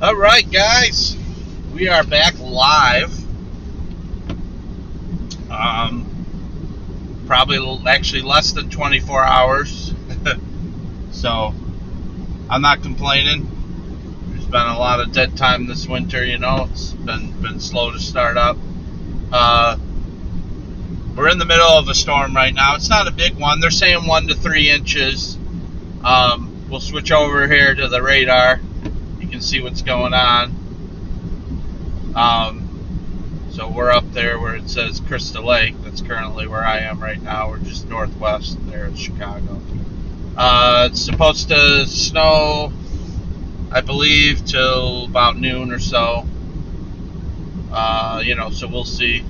All right, guys, we are back live. Probably actually less than 24 hours, so I'm not complaining. There's been a lot of dead time this winter. It's been slow to start up. We're in the middle of a storm right now. It's not a big one. They're saying 1 to 3 inches. We'll switch over here to the radar. You can see what's going on. So we're up there where it says Crystal Lake. That's currently where I am right now. We're just northwest there in Chicago. It's supposed to snow, I believe, till about noon or so. So we'll see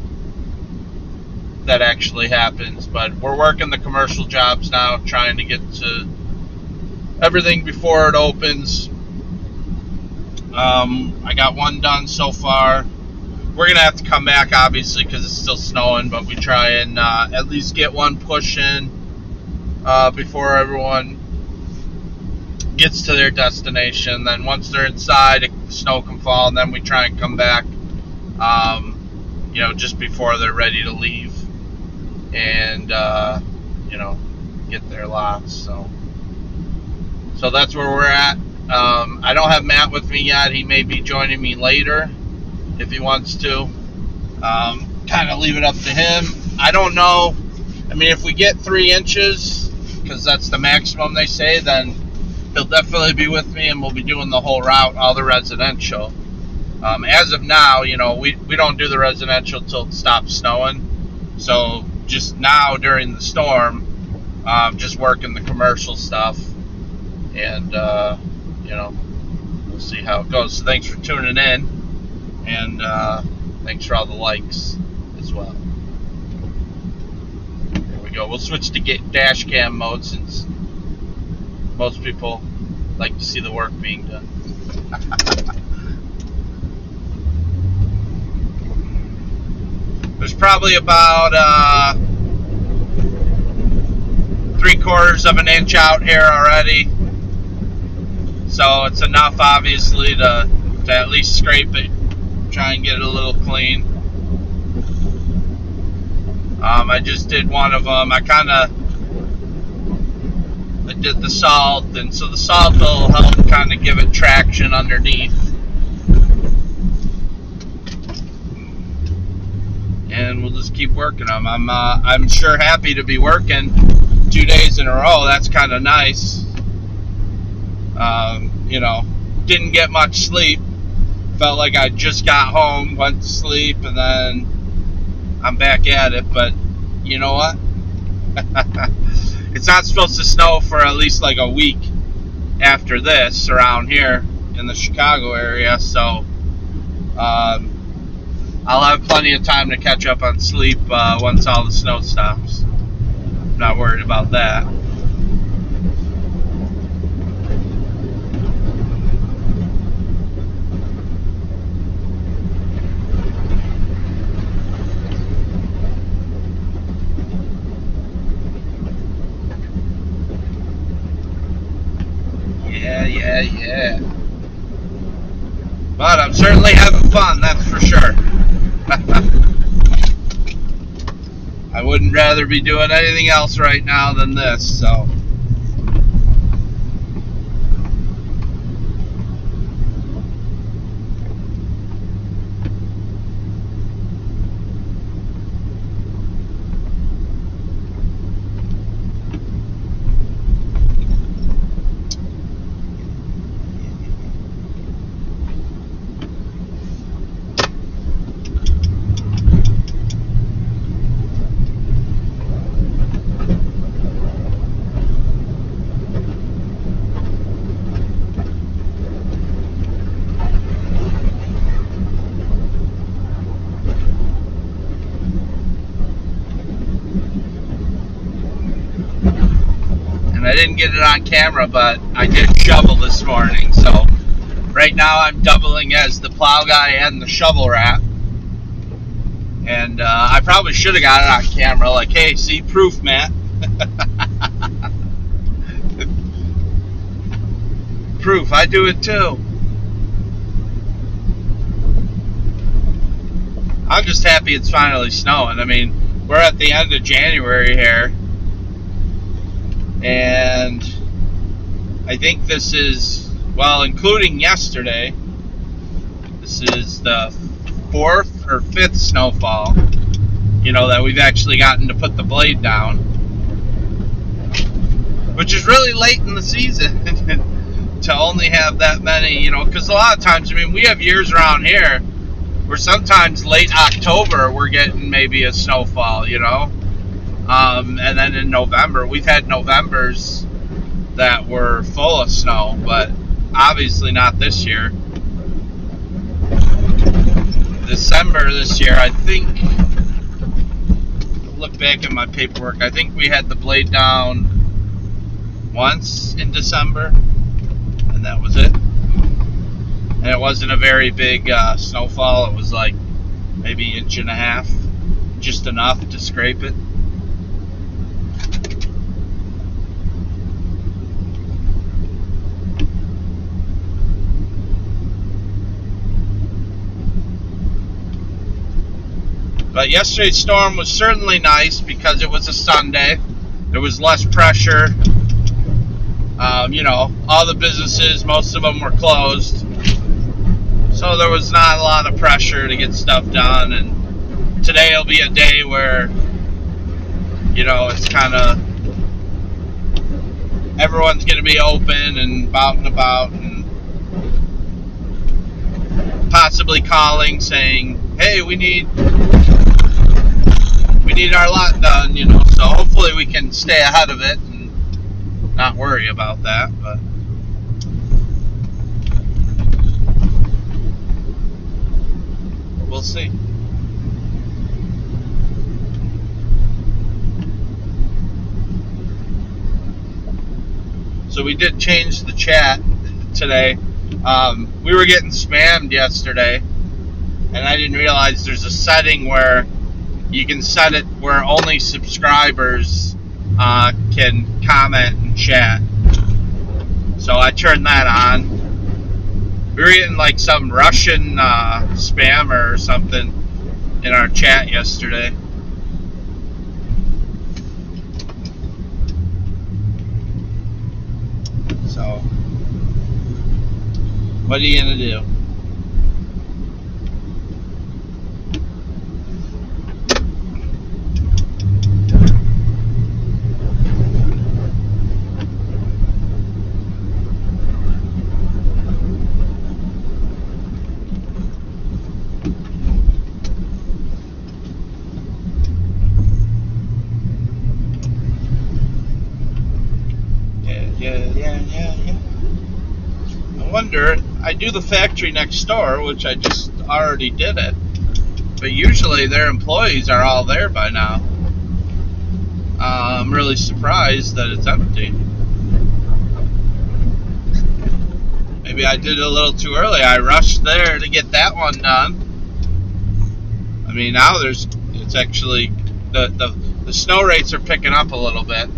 if that actually happens. But we're working the commercial jobs now, trying to get to everything before it opens. I got one done so far. We're going to have to come back, obviously, because it's still snowing, but we try and at least get one push in before everyone gets to their destination. Then once they're inside, the snow can fall, and then we try and come back, just before they're ready to leave and, get their lots. So that's where we're at. I don't have Matt with me yet. He may be joining me later if he wants to. Kind of leave it up to him. I don't know. I mean, if we get 3 inches, because that's the maximum they say, then he'll definitely be with me, and we'll be doing the whole route, all the residential. As of now, we don't do the residential till it stops snowing. So just now during the storm, just working the commercial stuff, and we'll see how it goes. So thanks for tuning in, and thanks for all the likes as well. There we go. We'll switch to dash cam mode since most people like to see the work being done. There's probably about 3/4 of an inch out here already, so it's enough, obviously, to at least scrape it, try and get it a little clean. I just did one of them. I did the salt, and so the salt will help kind of give it traction underneath. And we'll just keep working them. I'm sure happy to be working 2 days in a row. That's kind of nice. Didn't get much sleep. Felt like I just got home, went to sleep, and then I'm back at it. But you know what? It's not supposed to snow for at least like a week after this around here in the Chicago area, so I'll have plenty of time to catch up on sleep once all the snow stops. I'm not worried about that. Yeah. But I'm certainly having fun, that's for sure. I wouldn't rather be doing anything else right now than this, so. I didn't get it on camera, but I did shovel this morning, so right now I'm doubling as the plow guy and the shovel rat. And I probably should have got it on camera, like, hey, see, proof, Matt. Proof, I do it too. I'm just happy it's finally snowing. I mean, we're at the end of January here, and I think this is, well, including yesterday, this is the 4th or 5th snowfall, that we've actually gotten to put the blade down, which is really late in the season to only have that many, because a lot of times, I mean, we have years around here where sometimes late October we're getting maybe a snowfall, and then in November, we've had Novembers that were full of snow, but obviously not this year. December this year, I think, look back at my paperwork, I think we had the blade down once in December, and that was it. And it wasn't a very big snowfall. It was like maybe 1.5 inches, just enough to scrape it. But yesterday's storm was certainly nice because it was a Sunday. There was less pressure. All the businesses, most of them were closed. So there was not a lot of pressure to get stuff done. And today will be a day where, it's kind of, everyone's going to be open and out and about and possibly calling saying, hey, we need our lot done, so hopefully we can stay ahead of it and not worry about that, but we'll see. So we did change the chat today. We were getting spammed yesterday, and I didn't realize there's a setting where you can set it where only subscribers can comment and chat. So I turned that on. We were getting like some Russian spammer or something in our chat yesterday. So, what are you gonna do? Yeah. I wonder, I do the factory next door, which I just already did it, but usually their employees are all there by now. I'm really surprised that it's empty. Maybe I did it a little too early. I rushed there to get that one done. I mean, now it's actually, the snow rates are picking up a little bit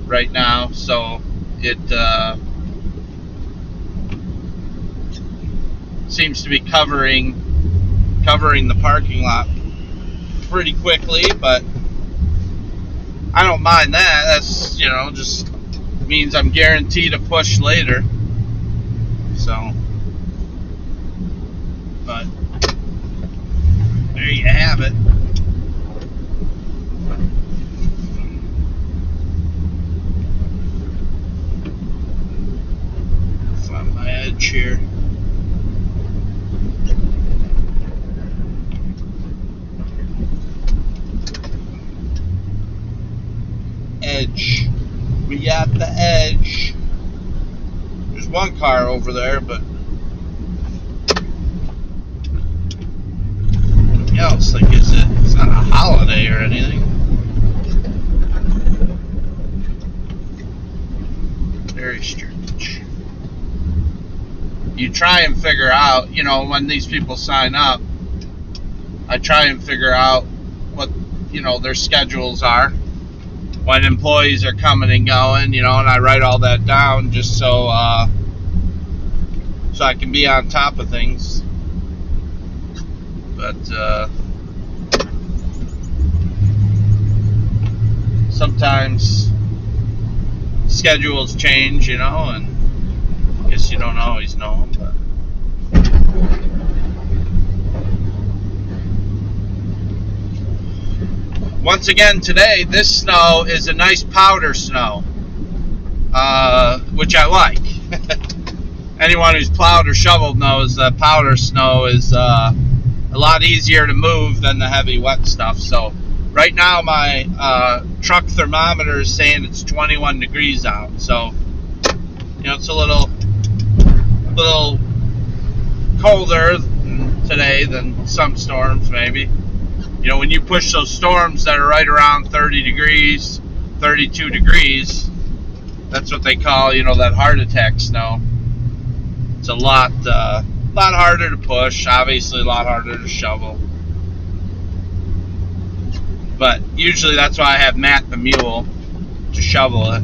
right now, so it seems to be covering the parking lot pretty quickly, but I don't mind that. That's, just means I'm guaranteed a push later. So, but there you have it. Find my edge here. Edge. We got the edge. There's one car over there, but else, like, it's not a holiday or anything. Very strange. You try and figure out, when these people sign up, I try and figure out what, their schedules are, when employees are coming and going, and I write all that down just so I can be on top of things. but sometimes schedules change, and I guess you don't always know them, but once again today, this snow is a nice powder snow, which I like. Anyone who's plowed or shoveled knows that powder snow is a lot easier to move than the heavy wet stuff. So right now my truck thermometer is saying it's 21 degrees out. So it's a little colder today than some storms maybe. When you push those storms that are right around 30 degrees, 32 degrees, that's what they call, that heart attack snow. It's a lot harder to push, obviously a lot harder to shovel. But usually that's why I have Matt the mule to shovel it.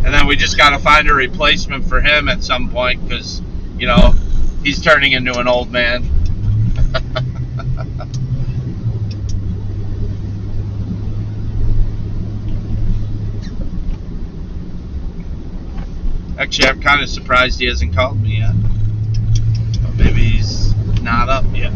And then we just got to find a replacement for him at some point, because, he's turning into an old man. Actually, I'm kind of surprised he hasn't called me yet. But maybe he's not up yet.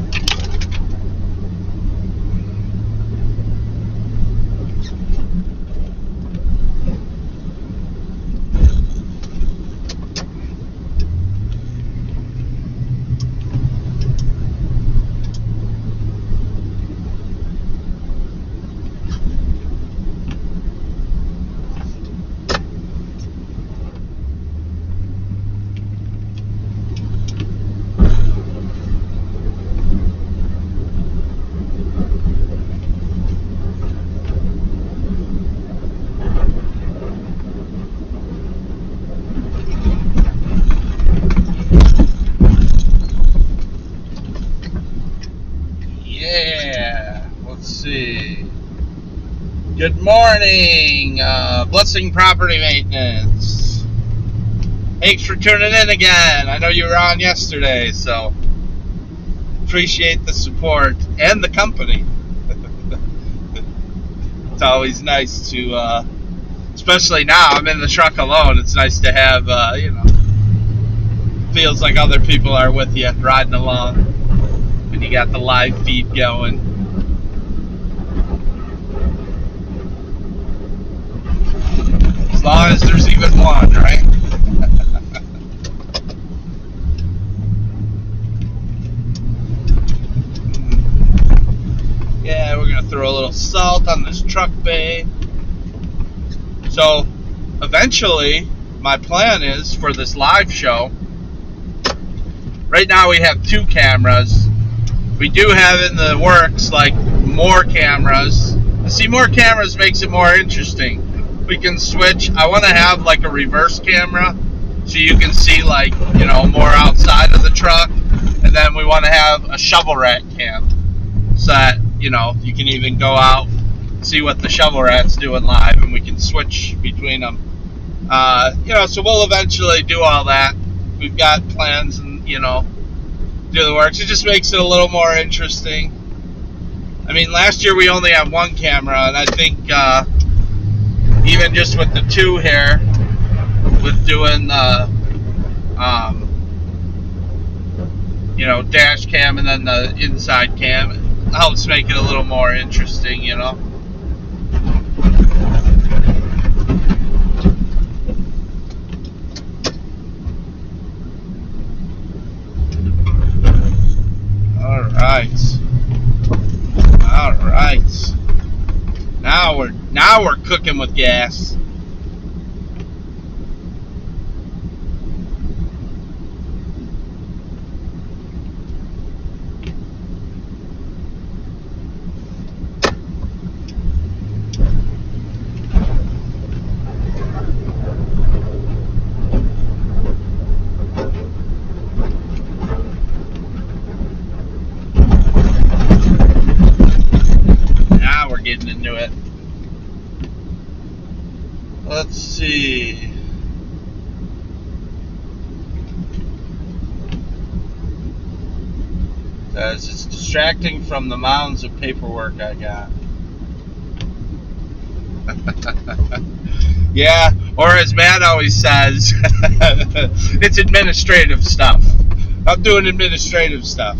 Good morning, Blessing Property Maintenance. Thanks for tuning in again. I know you were on yesterday, so appreciate the support and the company. It's always nice to, especially now I'm in the truck alone, it's nice to have, feels like other people are with you riding along when you got the live feed going. As long as there's even one, right? Yeah, we're gonna throw a little salt on this truck bay. So eventually my plan is for this live show, right now we have 2 cameras. We do have in the works like more cameras. See, more cameras makes it more interesting. We can switch. I want to have like a reverse camera so you can see like, more outside of the truck. And then we want to have a shovel rat cam so that, you can even go out, see what the shovel rat's doing live, and we can switch between them. So we'll eventually do all that. We've got plans and, do the works. It just makes it a little more interesting. I mean, last year we only had 1 camera, and I think, even just with the 2 here, with doing the, dash cam and then the inside cam, it helps make it a little more interesting, All right. Now we're cooking with gas. Now we're getting into it. Let's see. Because it's distracting from the mounds of paperwork I got. Yeah, or as Matt always says, it's administrative stuff. I'm doing administrative stuff.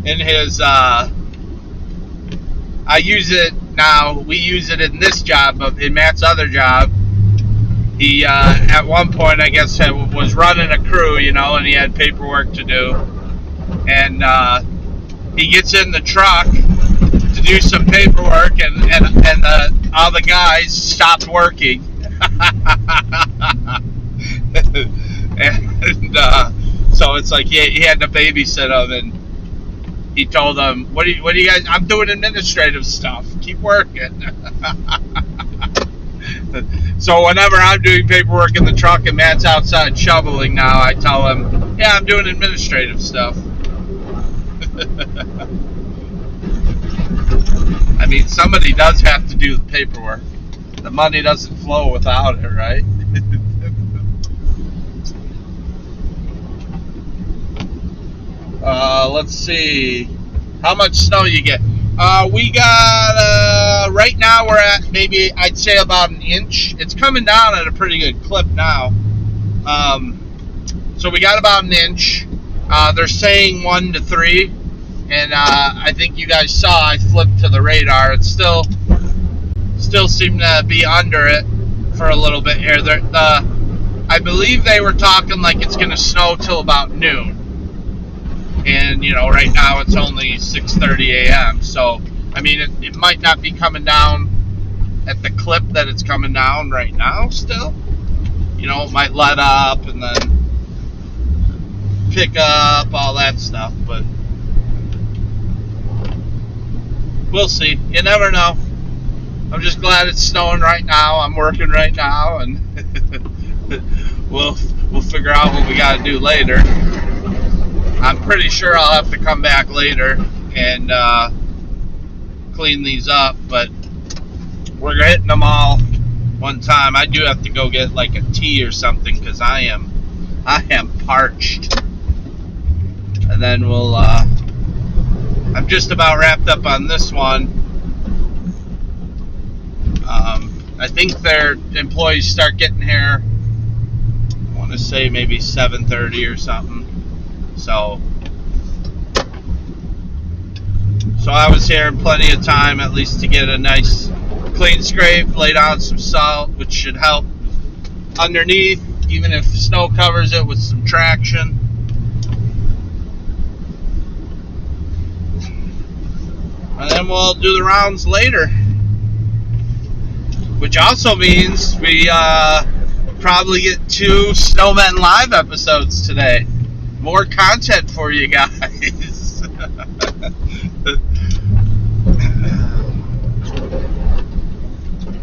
In his, I use it now, we use it in this job, but in Matt's other job, he, at one point, I guess, was running a crew, you know, and he had paperwork to do. And he gets in the truck to do some paperwork, and all the guys stopped working. And so it's like he had to babysit them, and he told them, what do you guys, I'm doing administrative stuff, keep working. So whenever I'm doing paperwork in the truck and Matt's outside shoveling now, I tell him, yeah, I'm doing administrative stuff. I mean, somebody does have to do the paperwork. The money doesn't flow without it, right? Let's see. How much snow you get? We got, right now we're at maybe, I'd say about an inch. It's coming down at a pretty good clip now. So we got about an inch. They're saying 1 to 3. And I think you guys saw I flipped to the radar. It still seemed to be under it for a little bit here. I believe they were talking like it's going to snow till about noon. And, you know, right now it's only 6:30 a.m. So, I mean, it might not be coming down at the clip that it's coming down right now still. You know, it might let up and then pick up, all that stuff. But we'll see. You never know. I'm just glad it's snowing right now. I'm working right now, and we'll figure out what we got to do later. I'm pretty sure I'll have to come back later and clean these up, but we're hitting them all one time. I do have to go get like a tea or something because I am parched. And then we'll I'm just about wrapped up on this one. I think their employees start getting here, I want to say maybe 7:30 or something. So I was here in plenty of time, at least to get a nice clean scrape, lay down some salt, which should help underneath, even if snow covers it, with some traction. And then we'll do the rounds later, which also means we probably get 2 Snowmen Live episodes today. More content for you guys.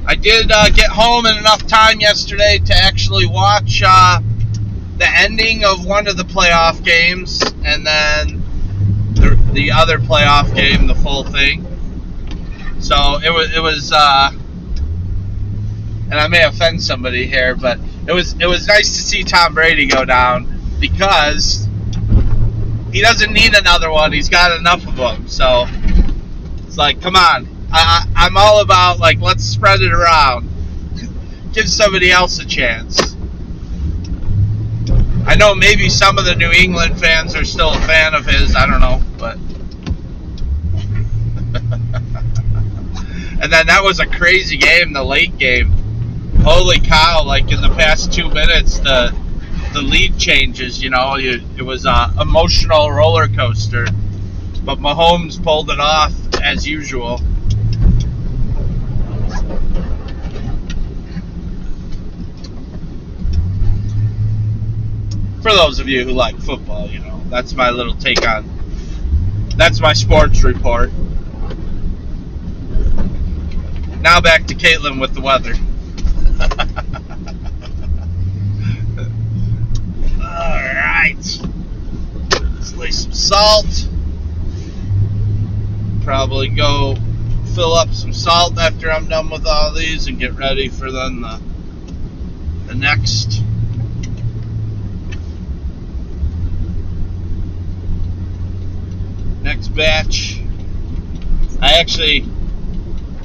I did get home in enough time yesterday to actually watch the ending of one of the playoff games, and then the other playoff game, the full thing. So it was and I may offend somebody here, but it was nice to see Tom Brady go down, because he doesn't need another one. He's got enough of them. So it's like, come on. I'm all about, like, let's spread it around. Give somebody else a chance. I know maybe some of the New England fans are still a fan of his. I don't know, but and then that was a crazy game, the late game. Holy cow, like in the past 2 minutes, the lead changes, you know. It was an emotional roller coaster. But Mahomes pulled it off as usual. For those of you who like football, you know, that's my little take on, that's my sports report. Now back to Caitlin with the weather. Alright. Let's lay some salt. Probably go fill up some salt after I'm done with all these and get ready for then the next. Next batch. I actually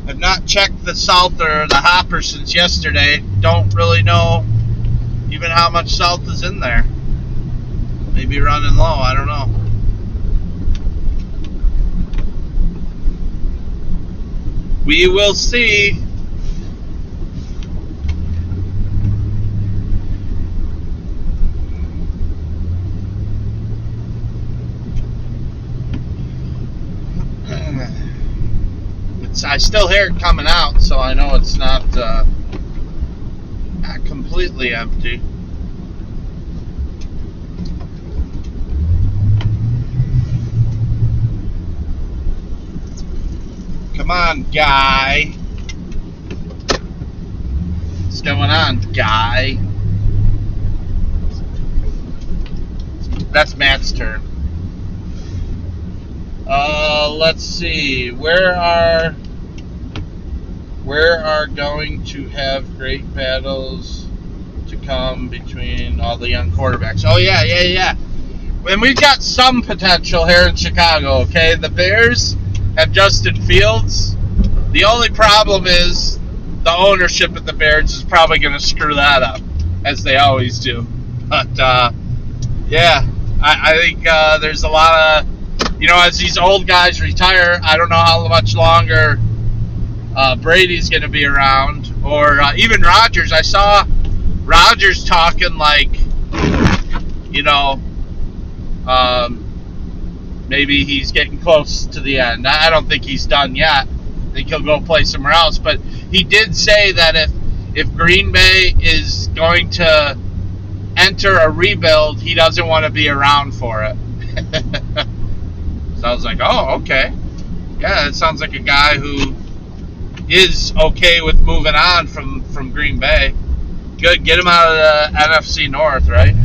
have not checked the salt or the hopper since yesterday. Don't really know even how much salt is in there. Maybe running low, I don't know. We will see. I still hear it coming out, so I know it's not completely empty. Come on, guy. What's going on, guy? That's Matt's turn. Let's see. Where are going to have great battles to come between all the young quarterbacks. Oh, yeah. And we've got some potential here in Chicago, okay? The Bears have Justin Fields. The only problem is the ownership of the Bears is probably going to screw that up, as they always do. But, yeah, I think there's a lot of, as these old guys retire, I don't know how much longer Brady's going to be around, or even Rodgers. I saw Rodgers talking like, maybe he's getting close to the end. I don't think he's done yet. I think he'll go play somewhere else. But he did say that if Green Bay is going to enter a rebuild, he doesn't want to be around for it. So I was like, oh, okay. Yeah, it sounds like a guy who is okay with moving on from Green Bay. Good, get him out of the NFC North, right?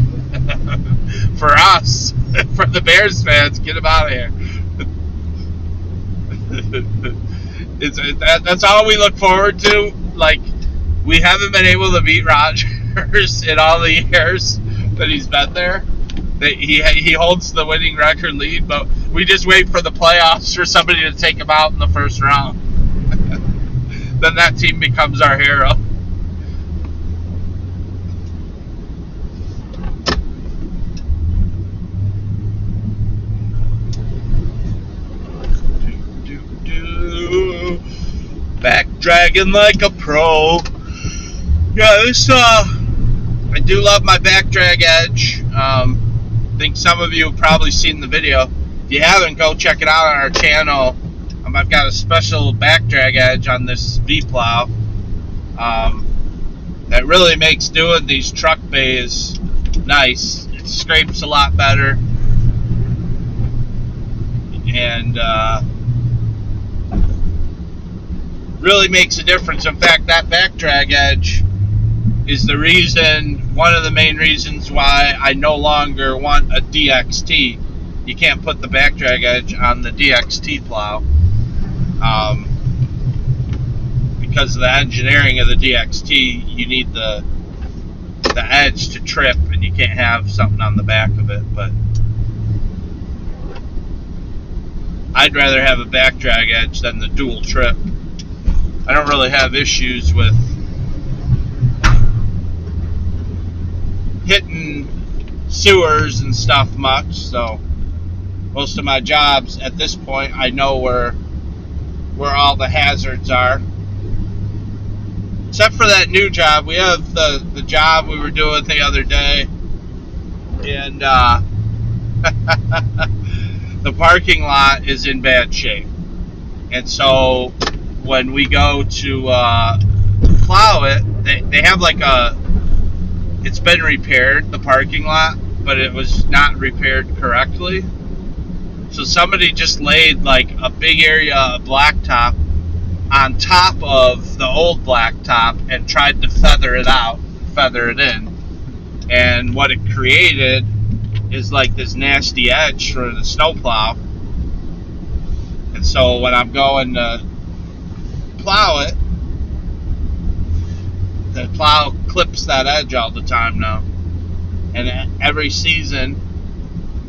For us, for the Bears fans, get him out of here. That's all we look forward to. Like, we haven't been able to beat Rodgers in all the years that he's been there. He holds the winning record lead, but we just wait for the playoffs for somebody to take him out in the first round. Then that team becomes our hero. Back dragging like a pro. Yeah, this I do love my back drag edge. I think some of you have probably seen the video. If you haven't, go check it out on our channel. I've got a special back drag edge on this V-plow that really makes doing these truck bays nice. It scrapes a lot better, and really makes a difference. In fact, that back drag edge is one of the main reasons why I no longer want a DXT. You can't put the back drag edge on the DXT plow. Because of the engineering of the DXT, you need the edge to trip, and you can't have something on the back of it. But I'd rather have a back drag edge than the dual trip. I don't really have issues with hitting sewers and stuff much, so most of my jobs at this point, I know where all the hazards are. Except for that new job. We have the job we were doing the other day, and the parking lot is in bad shape. And so when we go to plow it, they have like it's been repaired, the parking lot, but it was not repaired correctly. So somebody just laid like a big area of blacktop on top of the old blacktop and tried to feather it in. And what it created is like this nasty edge for the snowplow. And so when I'm going to plow it, the plow clips that edge all the time now. And every season,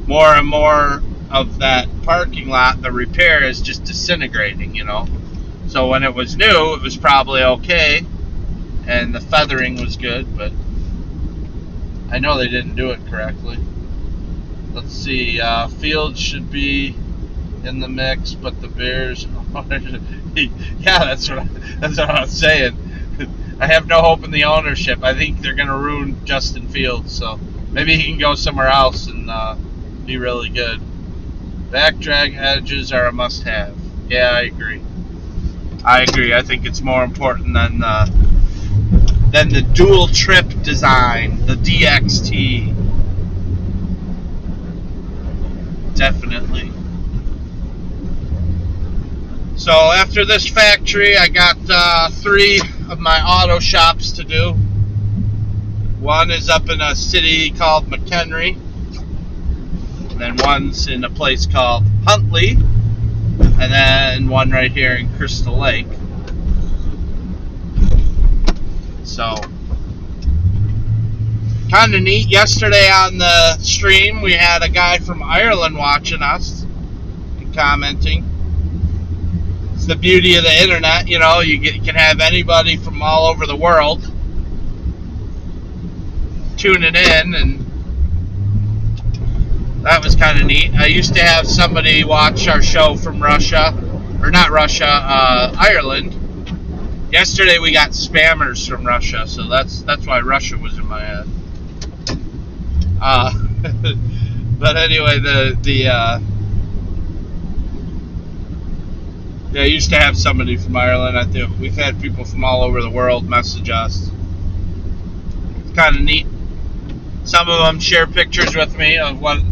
more and more of that parking lot, the repair is just disintegrating, you know. So when it was new, it was probably okay, and the feathering was good, but I know they didn't do it correctly. Let's see, Fields should be in the mix, but the Bears, yeah, that's what I was saying. I have no hope in the ownership. I think they're going to ruin Justin Fields, so maybe he can go somewhere else and be really good. Back drag edges are a must-have. Yeah, I agree. I think it's more important than the dual trip design, the DXT. Definitely. So after this factory, I got 3 of my auto shops to do. One is up in a city called McHenry, and then one's in a place called Huntley, and then one right here in Crystal Lake. So kind of neat. Yesterday on the stream, we had a guy from Ireland watching us and commenting. It's the beauty of the internet, you know. You can have anybody from all over the world tuning in, and that was kind of neat. I used to have somebody watch our show from Russia, or not Russia, Ireland. Yesterday we got spammers from Russia, so that's why Russia was in my head. But anyway, yeah, I used to have somebody from Ireland. I think we've had people from all over the world message us. It's kind of neat. Some of them share pictures with me of what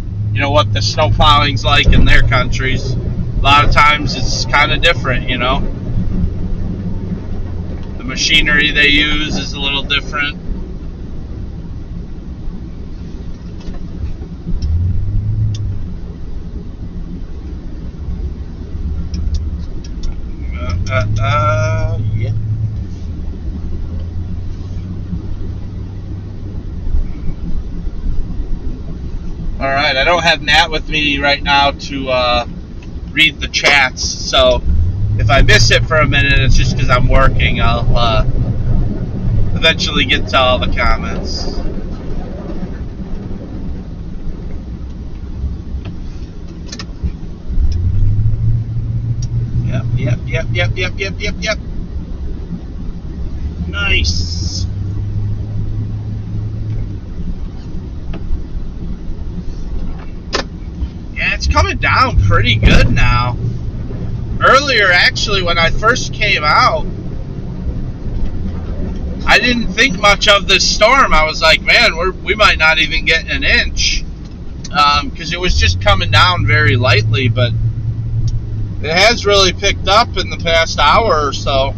the snow plowing's like in their countries. A lot of times it's kind of different, you know. The machinery they use is a little different. Yeah. All right, I don't have Nat with me right now to read the chats, so if I miss it for a minute, it's just because I'm working. I'll eventually get to all the comments. Yep. Nice. Yeah, it's coming down pretty good now. Earlier, actually, when I first came out, I didn't think much of this storm. I was like, man, we might not even get an inch, because it was just coming down very lightly, but it has really picked up in the past hour or so,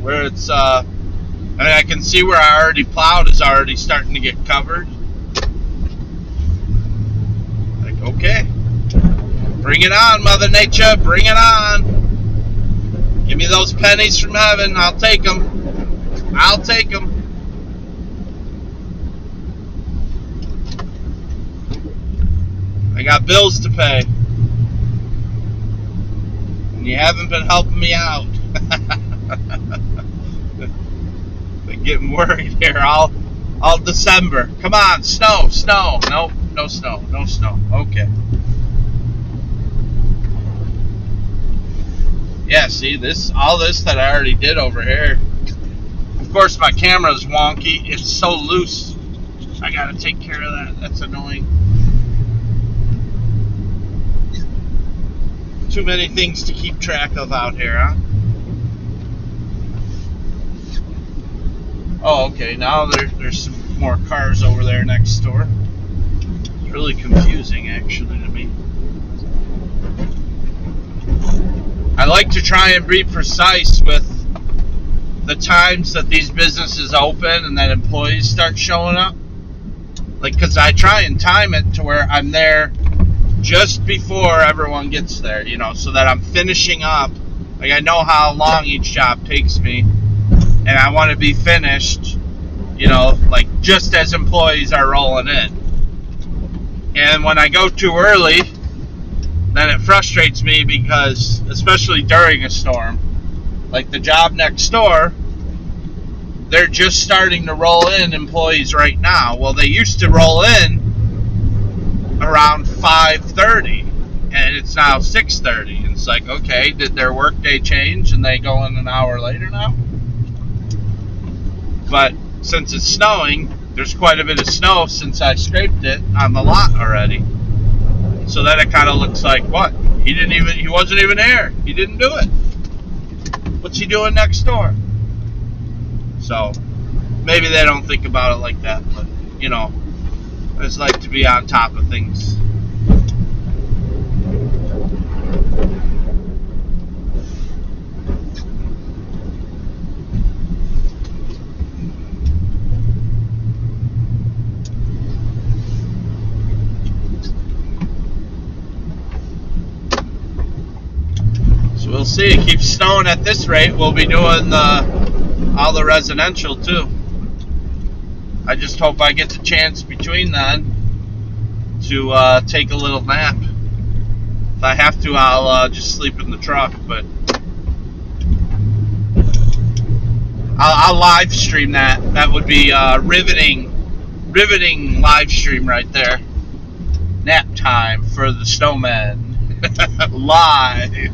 where it's, I mean, I can see where I already plowed is already starting to get covered. Like, okay, bring it on, Mother Nature, bring it on. Give me those pennies from heaven, I'll take them. I'll take them. I got bills to pay. You haven't been helping me out. Been getting worried here all December. Come on, snow. Nope, no snow. Okay. Yeah, see, all this that I already did over here. Of course, my camera's wonky. It's so loose. I gotta take care of that. That's annoying. Too many things to keep track of out here, huh? Oh, okay. Now there's some more cars over there next door. It's really confusing, actually, to me. I like to try and be precise with the times that these businesses open and that employees start showing up. Like, because I try and time it to where I'm there just before everyone gets there, you know, so that I'm finishing up. Like, I know how long each job takes me, and I want to be finished, you know, like just as employees are rolling in. And when I go too early, then it frustrates me because, especially during a storm, like the job next door, they're just starting to roll in employees right now. Well, they used to roll in around 5:30, and it's now 6:30. And it's like, okay, did their workday change and they go in an hour later now? But since it's snowing, there's quite a bit of snow since I scraped it on the lot already. So then it kind of looks like, what? He wasn't even here. He didn't do it. What's he doing next door? So maybe they don't think about it like that, but you know, I just like to be on top of things. So we'll see. It keeps snowing at this rate. We'll be doing all the residential too. I just hope I get the chance between then to take a little nap. If I have to, I'll just sleep in the truck, but I'll live stream that. That would be riveting live stream right there. Nap time for the snowmen. Live.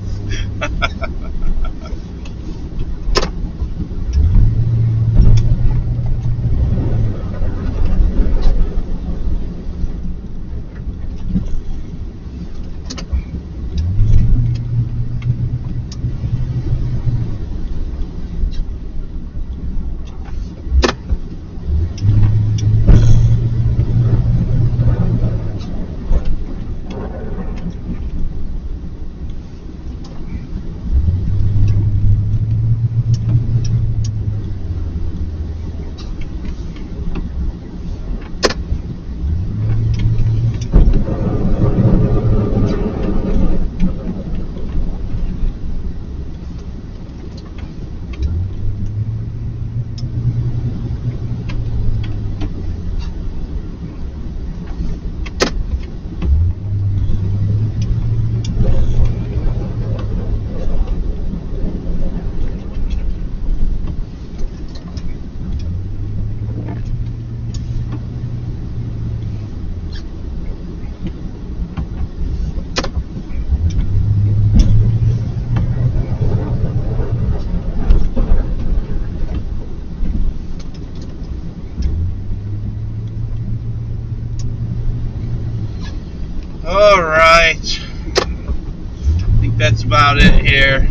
Alright, I think that's about it here.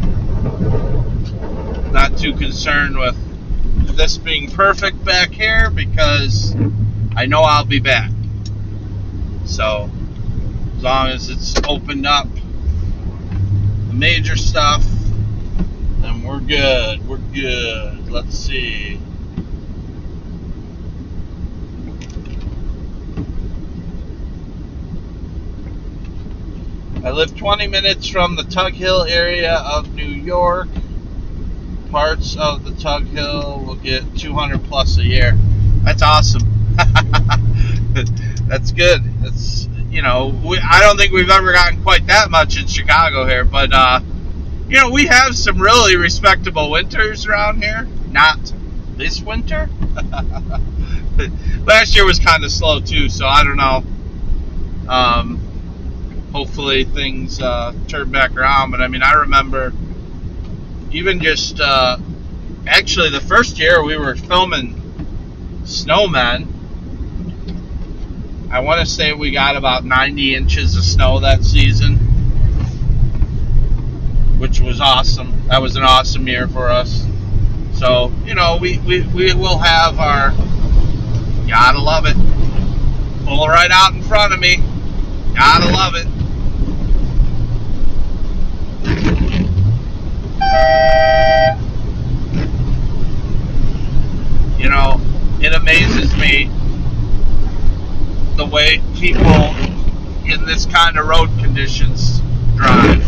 Not too concerned with this being perfect back here because I know I'll be back. So, as long as it's opened up the major stuff, then we're good. We're good. Let's see. I live 20 minutes from the Tug Hill area of New York. Parts of the Tug Hill will get 200 plus a year. That's awesome. That's good. That's, you know, I don't think we've ever gotten quite that much in Chicago here, but you know, we have some really respectable winters around here. Not this winter. Last year was kind of slow too, so I don't know. Hopefully things turn back around, but I mean, I remember even just actually the first year we were filming Snowmen, I want to say we got about 90 inches of snow that season, which was awesome. That was an awesome year for us. So, you know, we will have our, gotta love it, pull it right out in front of me, gotta love it. You know, it amazes me the way people in this kind of road conditions drive.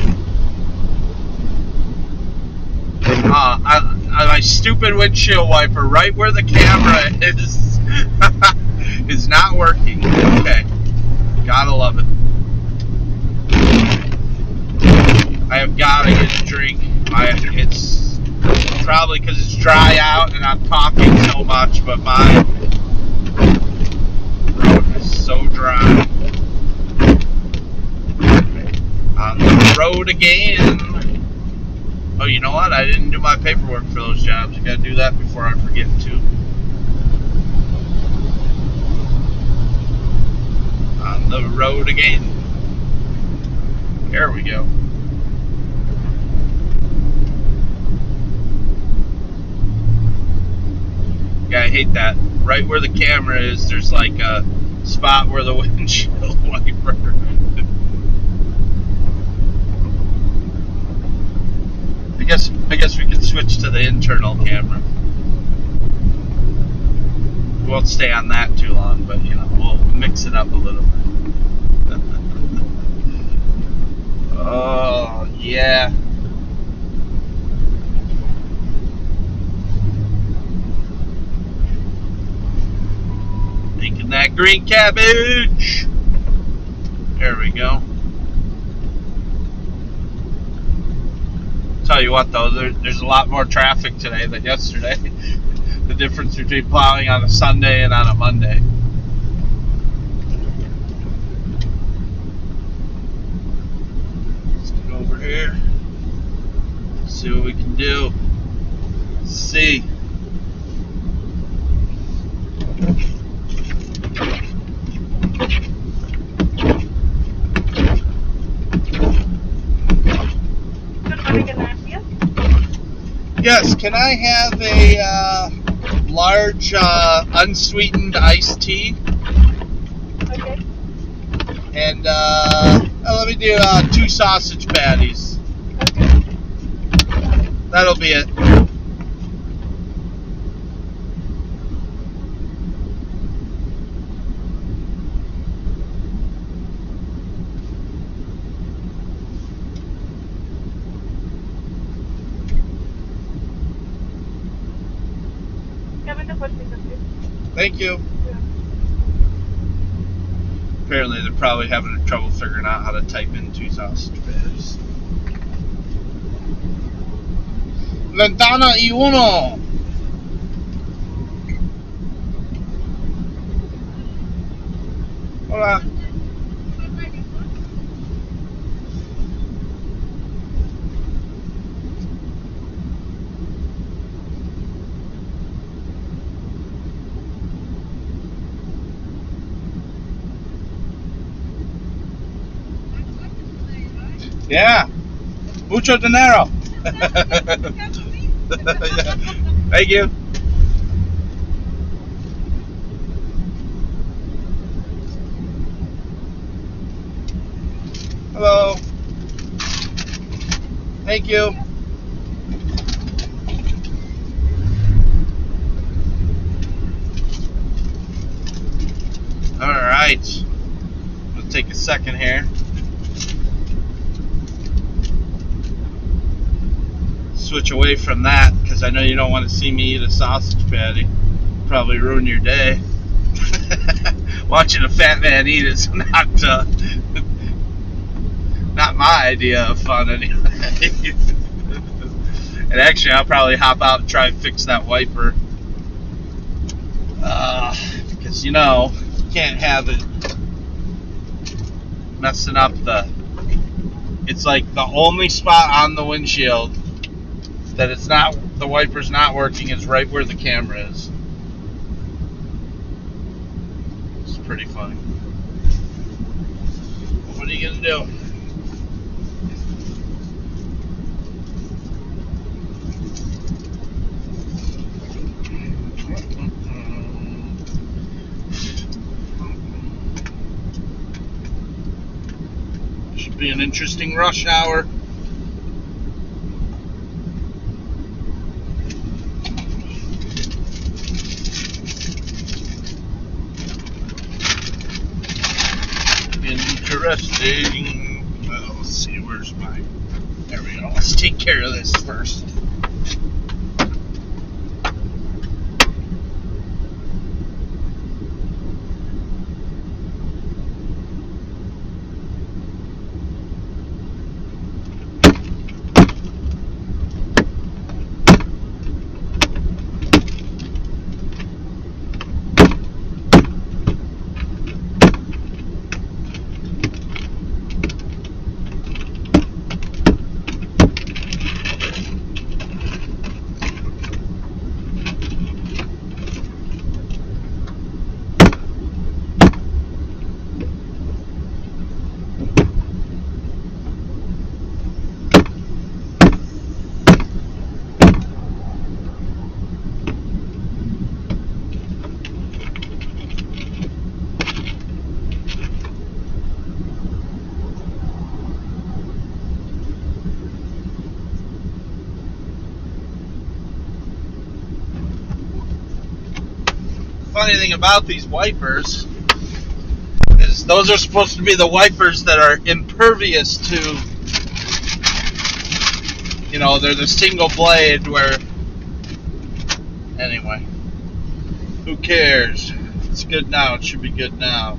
My stupid windshield wiper right where the camera is is not working. Okay. Gotta love it. I have gotta get a drink. It's probably because it's dry out and I'm talking so much, but my road is so dry. On the road again. Oh, you know what? I didn't do my paperwork for those jobs. I gotta do that before I forget to. On the road again. There we go. Yeah, I hate that. Right where the camera is, there's like a spot where the windshield wiper. I guess we can switch to the internal camera. We won't stay on that too long, but you know, we'll mix it up a little bit. Oh, yeah. Making that green cabbage. There we go. Tell you what though, there's a lot more traffic today than yesterday. The difference between plowing on a Sunday and on a Monday. Let's get over here. See what we can do. Let's see. Yes, can I have a large unsweetened iced tea? Okay. And let me do 2 sausage patties. Okay. That'll be it. Thank you. Yeah. Apparently they're probably having trouble figuring out how to type in 2 sausage patties. Ventana y uno. Hola. Yeah, mucho dinero. Thank you. Hello. Thank you. All right. We'll take a second here. Switch away from that because I know you don't want to see me eat a sausage patty. Probably ruin your day. Watching a fat man eat is not my idea of fun anyway. And actually, I'll probably hop out and try and fix that wiper because you know you can't have it messing up the. It's like the only spot on the windshield that it's not, the wiper's not working is right where the camera is. It's pretty funny. What are you gonna do? Should be an interesting rush hour. Interesting. Well, let's see, where's my. There we go. Let's take care of this first. funny thing about these wipers is those are supposed to be the wipers that are impervious to, they're the single blade where, anyway, who cares? It's good now. It should be good now.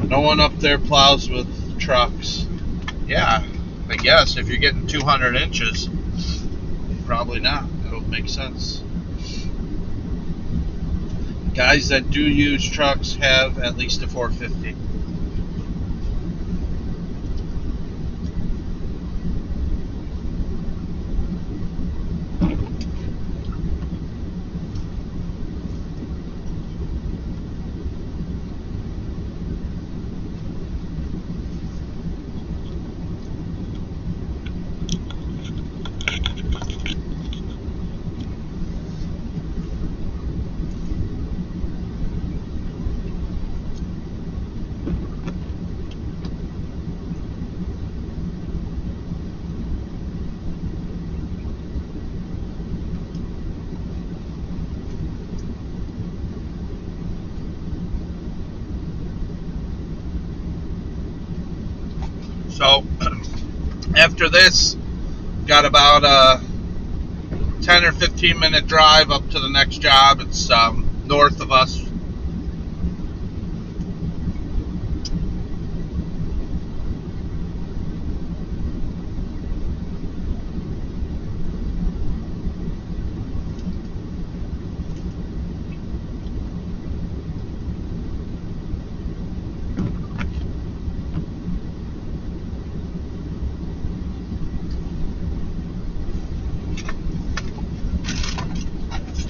No one up there plows with trucks. Yeah, I guess if you're getting 200 inches, probably not. That would make sense. Guys that do use trucks have at least a 450. So after this, got about a 10 or 15 minute drive up to the next job. It's north of us.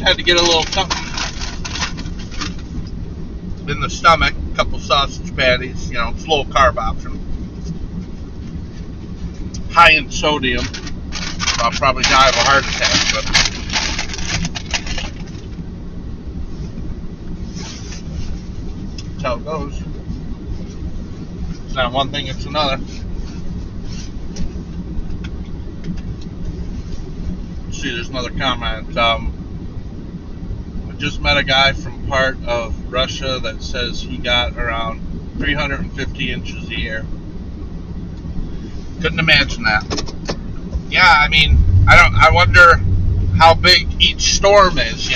Had to get a little something in the stomach, a couple sausage patties, it's a low carb option. High in sodium. I'll probably die of a heart attack, but that's how it goes. It's not one thing, it's another. Let's see, there's another comment. Just met a guy from part of Russia that says he got around 350 inches a year. Couldn't imagine that. Yeah, I mean, I wonder how big each storm is,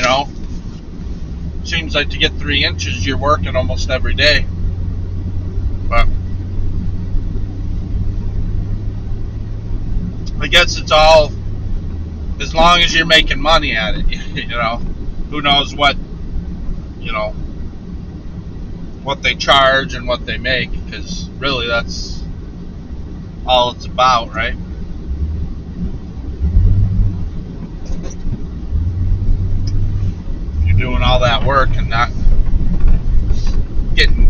Seems like to get 3 inches, you're working almost every day. But I guess it's all as long as you're making money at it, Who knows what they charge and what they make, because really that's all it's about, right? If you're doing all that work and not getting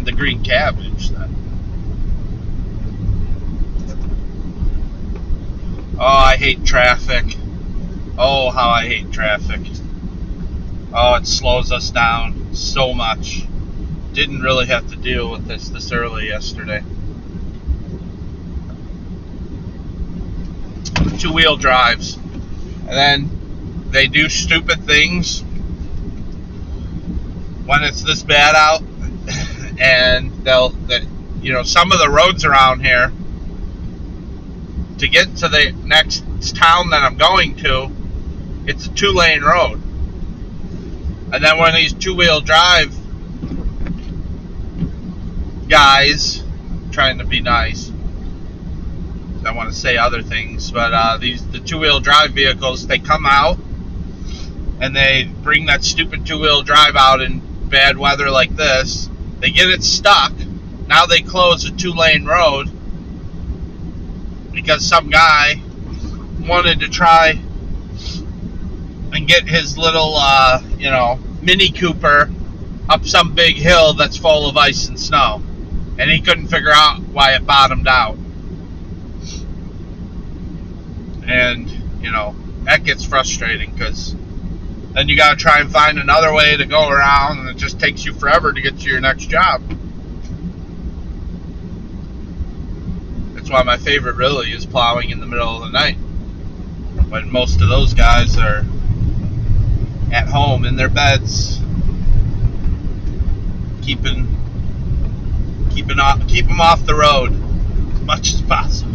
the green cabbage, then I hate traffic. Oh, how I hate traffic. Oh, it slows us down so much. Didn't really have to deal with this early yesterday. Two-wheel drives. And then they do stupid things when it's this bad out. And some of the roads around here, to get to the next town that I'm going to, it's a 2-lane road. And then one of these two-wheel drive guys, trying to be nice, I want to say other things, but the two-wheel drive vehicles, they come out and they bring that stupid two-wheel drive out in bad weather like this. They get it stuck. Now they close a 2-lane road because some guy wanted to try and get his little, Mini Cooper up some big hill that's full of ice and snow. And he couldn't figure out why it bottomed out. And, that gets frustrating because then you got to try and find another way to go around, and it just takes you forever to get to your next job. That's why my favorite really is plowing in the middle of the night, when most of those guys are at home in their beds, keep them off the road as much as possible.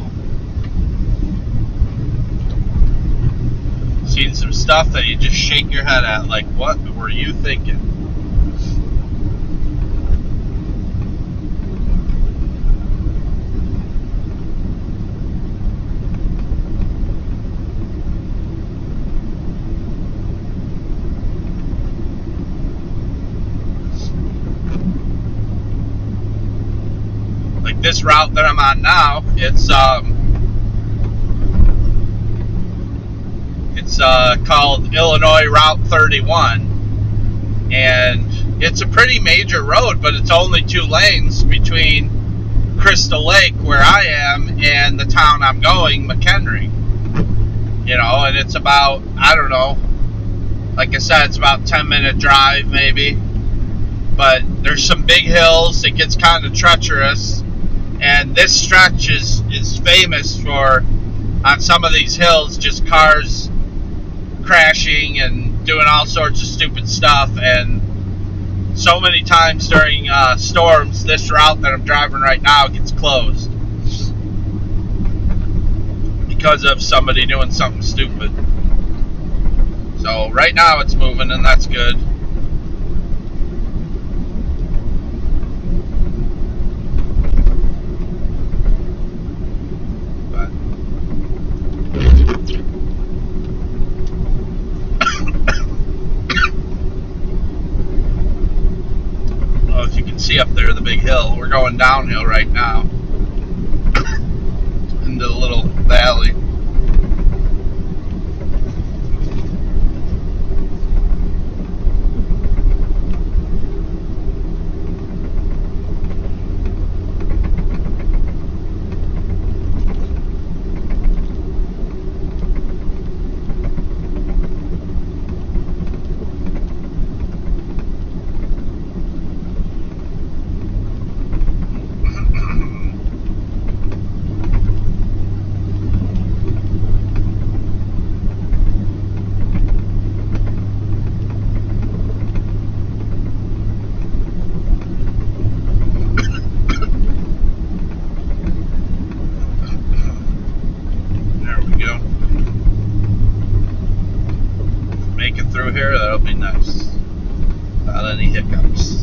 Seen some stuff that you just shake your head at, like, what were you thinking? Like this route that I'm on now, it's called Illinois Route 31, and it's a pretty major road, but it's only 2 lanes between Crystal Lake, where I am, and the town I'm going, McHenry. You know, and it's about, I don't know, like I said, it's about a 10-minute drive maybe, but there's some big hills. It gets kind of treacherous, and this stretch is famous for, on some of these hills, just cars crashing and doing all sorts of stupid stuff. And so many times during storms, this route that I'm driving right now gets closed because of somebody doing something stupid. So right now it's moving, and that's good. See up there the big hill. We're going downhill right now into the little valley. Through here, that'll be nice without any hiccups.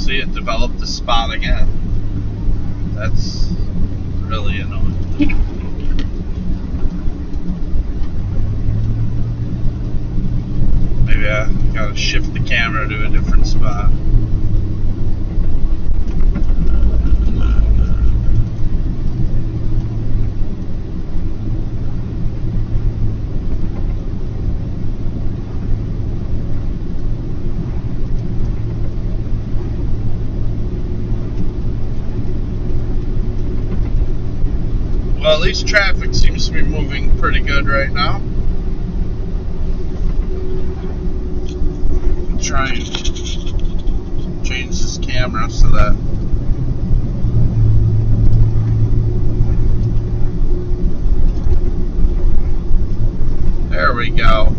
It developed a spot again. That's really annoying. Maybe I gotta shift the camera to a different spot. Well, at least traffic seems to be moving pretty good right now. I'll try and change this camera so that we go.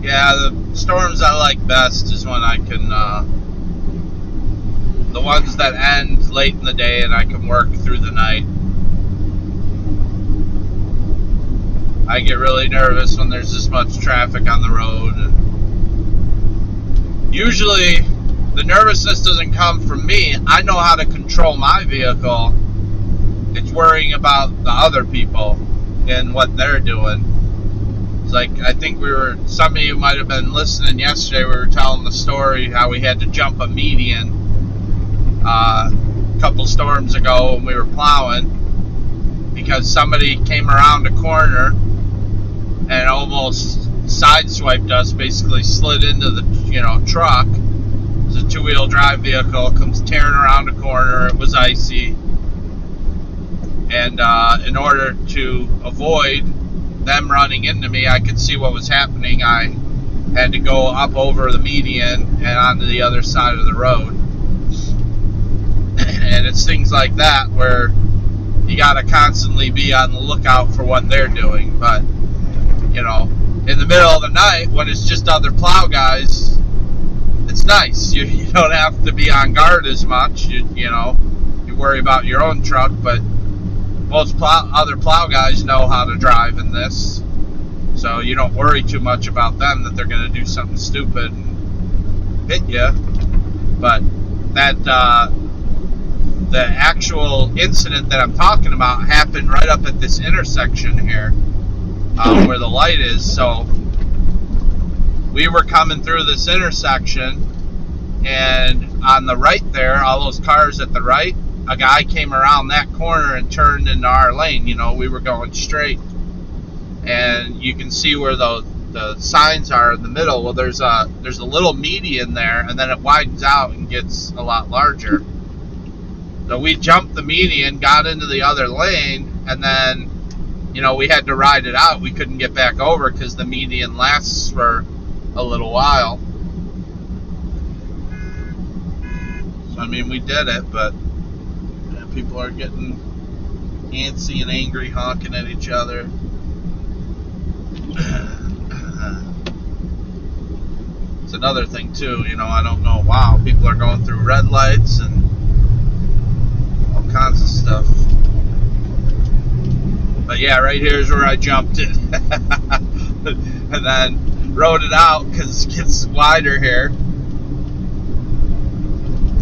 Yeah, the storms I like best is when I can, the ones that end late in the day and I can work through the night. I get really nervous when there's this much traffic on the road. Usually, the nervousness doesn't come from me. I know how to control my vehicle. It's worrying about the other people and what they're doing. It's like, I think some of you might have been listening yesterday, we were telling the story how we had to jump a median a couple storms ago when we were plowing because somebody came around a corner and almost sideswiped us, basically slid into the truck. It was a two-wheel drive vehicle, comes tearing around a corner. It was icy, and in order to avoid them running into me, I could see what was happening. I had to go up over the median and onto the other side of the road. And it's things like that where you got to constantly be on the lookout for what they're doing. But in the middle of the night when it's just other plow guys, it's nice. You don't have to be on guard as much. You worry about your own truck, but most other plow guys know how to drive in this, so you don't worry too much about them that they're going to do something stupid and hit you. But that the actual incident that I'm talking about happened right up at this intersection here, where the light is. So we were coming through this intersection, and on the right there, all those cars at the right, a guy came around that corner and turned into our lane. We were going straight, and you can see where the signs are in the middle. Well, there's a little median there, and then it widens out and gets a lot larger. So we jumped the median, got into the other lane, and then we had to ride it out. We couldn't get back over because the median lasts for a little while. So we did it, but people are getting antsy and angry, honking at each other. It's another thing too, I don't know. Wow, people are going through red lights and all kinds of stuff. But yeah, right here is where I jumped it. And then rode it out because it gets wider here.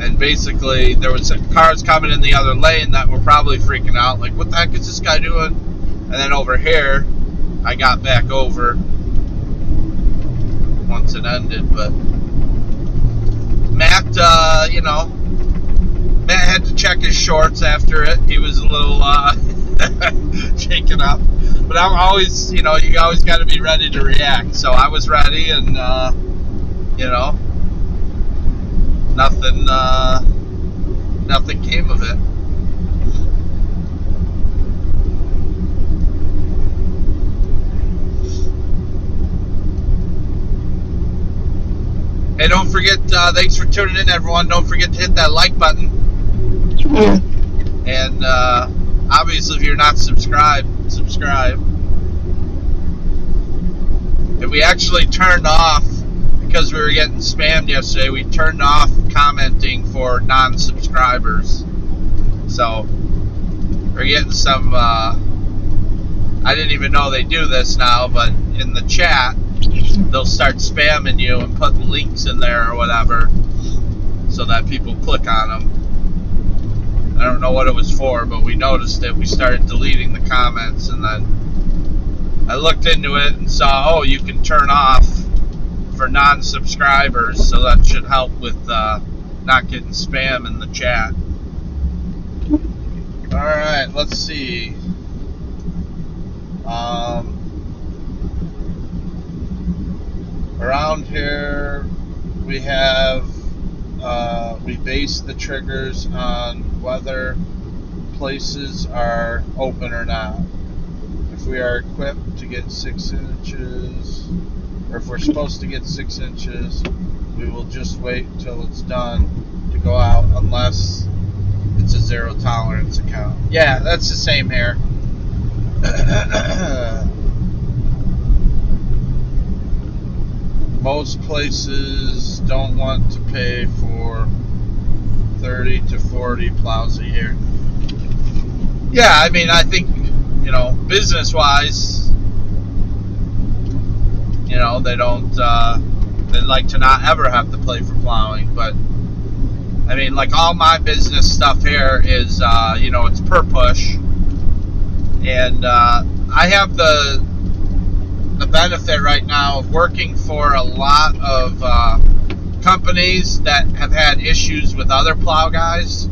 And basically, there was cars coming in the other lane that were probably freaking out, like, what the heck is this guy doing? And then over here, I got back over once it ended. But Matt, Matt had to check his shorts after it. He was a little shaken up. But I'm always, you always got to be ready to react. So I was ready, and, nothing came of it. Hey, don't forget, thanks for tuning in, everyone. Don't forget to hit that like button. And obviously, if you're not subscribed, subscribe. And we actually turned off, because we were getting spammed yesterday, we turned off commenting for non-subscribers. So, we're getting some, I didn't even know they do this now, but in the chat, they'll start spamming you and put links in there or whatever so that people click on them. I don't know what it was for, but we noticed it. We started deleting the comments, and then I looked into it and saw, oh, you can turn off for non-subscribers, so that should help with not getting spam in the chat. Alright, let's see. Around here, we have, we base the triggers on whether places are open or not. If we are equipped to get 6 inches, or if we're supposed to get 6 inches, we will just wait until it's done to go out unless it's a zero tolerance account. Yeah, that's the same here. Most places don't want to pay for 30 to 40 plows a year. Yeah, I mean, I think, you know, business-wise, you know, they don't, they'd like to not ever have to pay for plowing, but, I mean, like, all my business stuff here is, you know, it's per push, and I have the benefit right now of working for a lot of companies that have had issues with other plow guys,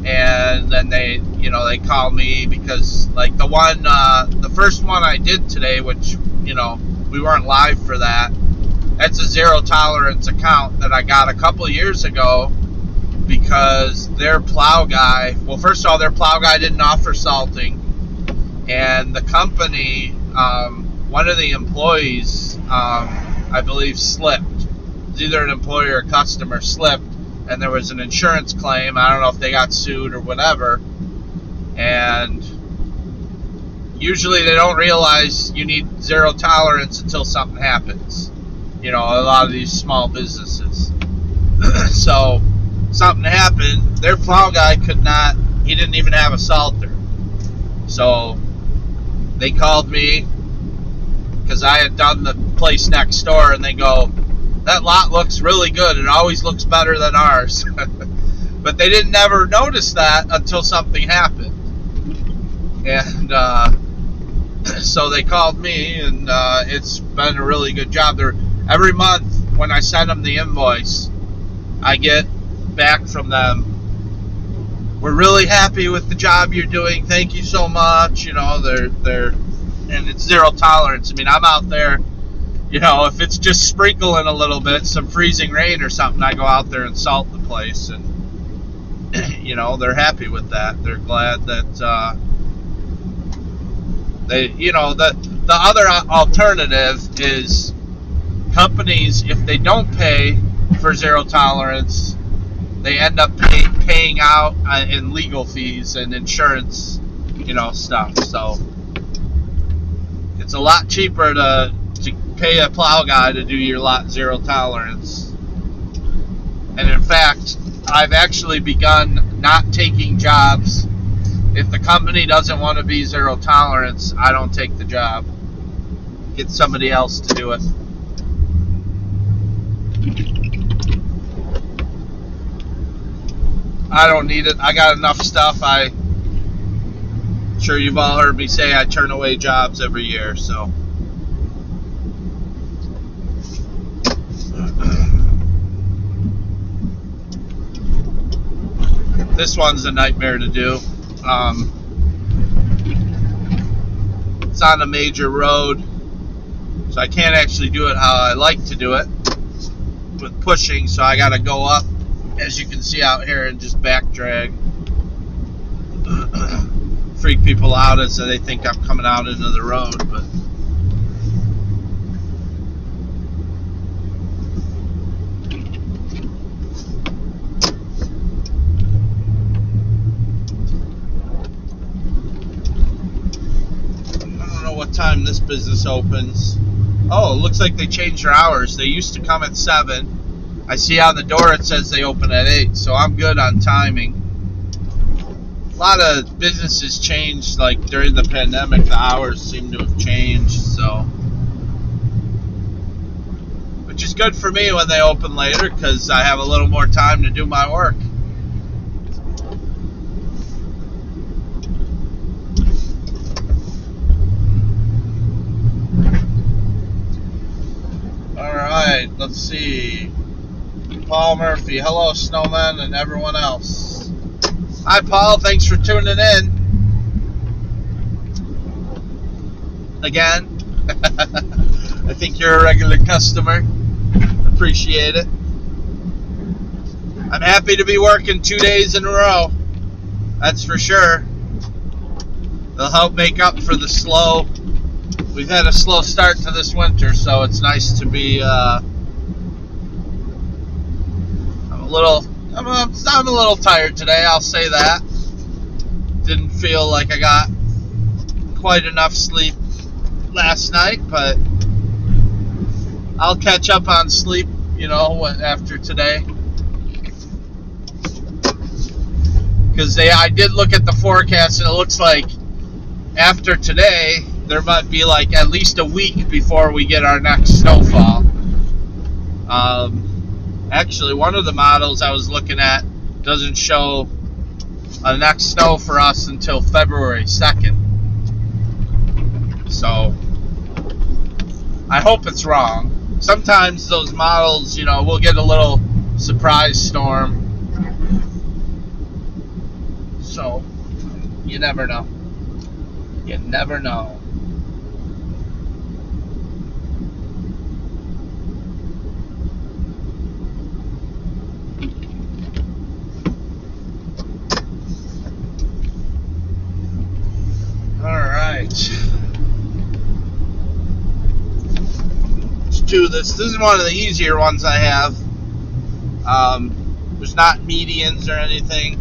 and then they, you know, they call me because, like, the first one I did today, which, you know, we weren't live for that, that's a zero tolerance account that I got a couple years ago because their plow guy, well, first of all, their plow guy didn't offer salting, and the company, one of the employees, I believe, slipped. It was either an employee or a customer slipped, and there was an insurance claim. I don't know if they got sued or whatever. And usually they don't realize you need zero tolerance until something happens. You know, a lot of these small businesses. So something happened. Their plow guy could not, he didn't even have a salter. So they called me because I had done the place next door, and they go, that lot looks really good. It always looks better than ours. But they didn't ever notice that until something happened. And so they called me, and it's been a really good job. Every month when I send them the invoice, I get back from them, we're really happy with the job you're doing. Thank you so much. You know, they're and it's zero tolerance. I mean, I'm out there, you know, if it's just sprinkling a little bit, some freezing rain or something, I go out there and salt the place, and, you know, they're happy with that. They're glad that, they, you know, the other alternative is companies, if they don't pay for zero tolerance, they end up paying out in legal fees and insurance, you know, stuff. So it's a lot cheaper to pay a plow guy to do your lot zero tolerance. And in fact, I've actually begun not taking jobs. If the company doesn't want to be zero tolerance, I don't take the job. Get somebody else to do it. I don't need it. I got enough stuff. I'm sure you've all heard me say I turn away jobs every year, so. This one's a nightmare to do. It's on a major road, so I can't actually do it how I like to do it with pushing, so I gotta go up, as you can see out here, and just back drag. Freak people out as they think I'm coming out into the road, but time this business opens. Oh, it looks like they changed their hours. They used to come at 7. I see on the door it says they open at 8, so I'm good on timing. A lot of businesses changed, like during the pandemic, the hours seem to have changed, so. Which is good for me when they open later, because I have a little more time to do my work. Alright, let's see. Paul Murphy, hello Snowman and everyone else. Hi Paul, thanks for tuning in. Again. I think you're a regular customer. Appreciate it. I'm happy to be working 2 days in a row. That's for sure. They'll help make up for the slow. We've had a slow start to this winter, so it's nice to be. I'm a little tired today. I'll say that. Didn't feel like I got quite enough sleep last night, but I'll catch up on sleep, after today. Because I did look at the forecast, and it looks like after today, there might be like at least a week before we get our next snowfall. Actually, one of the models I was looking at doesn't show a next snow for us until February 2nd. So, I hope it's wrong. Sometimes those models, we'll get a little surprise storm. So, you never know. You never know. Let's do this. This is one of the easier ones I have. There's not medians or anything.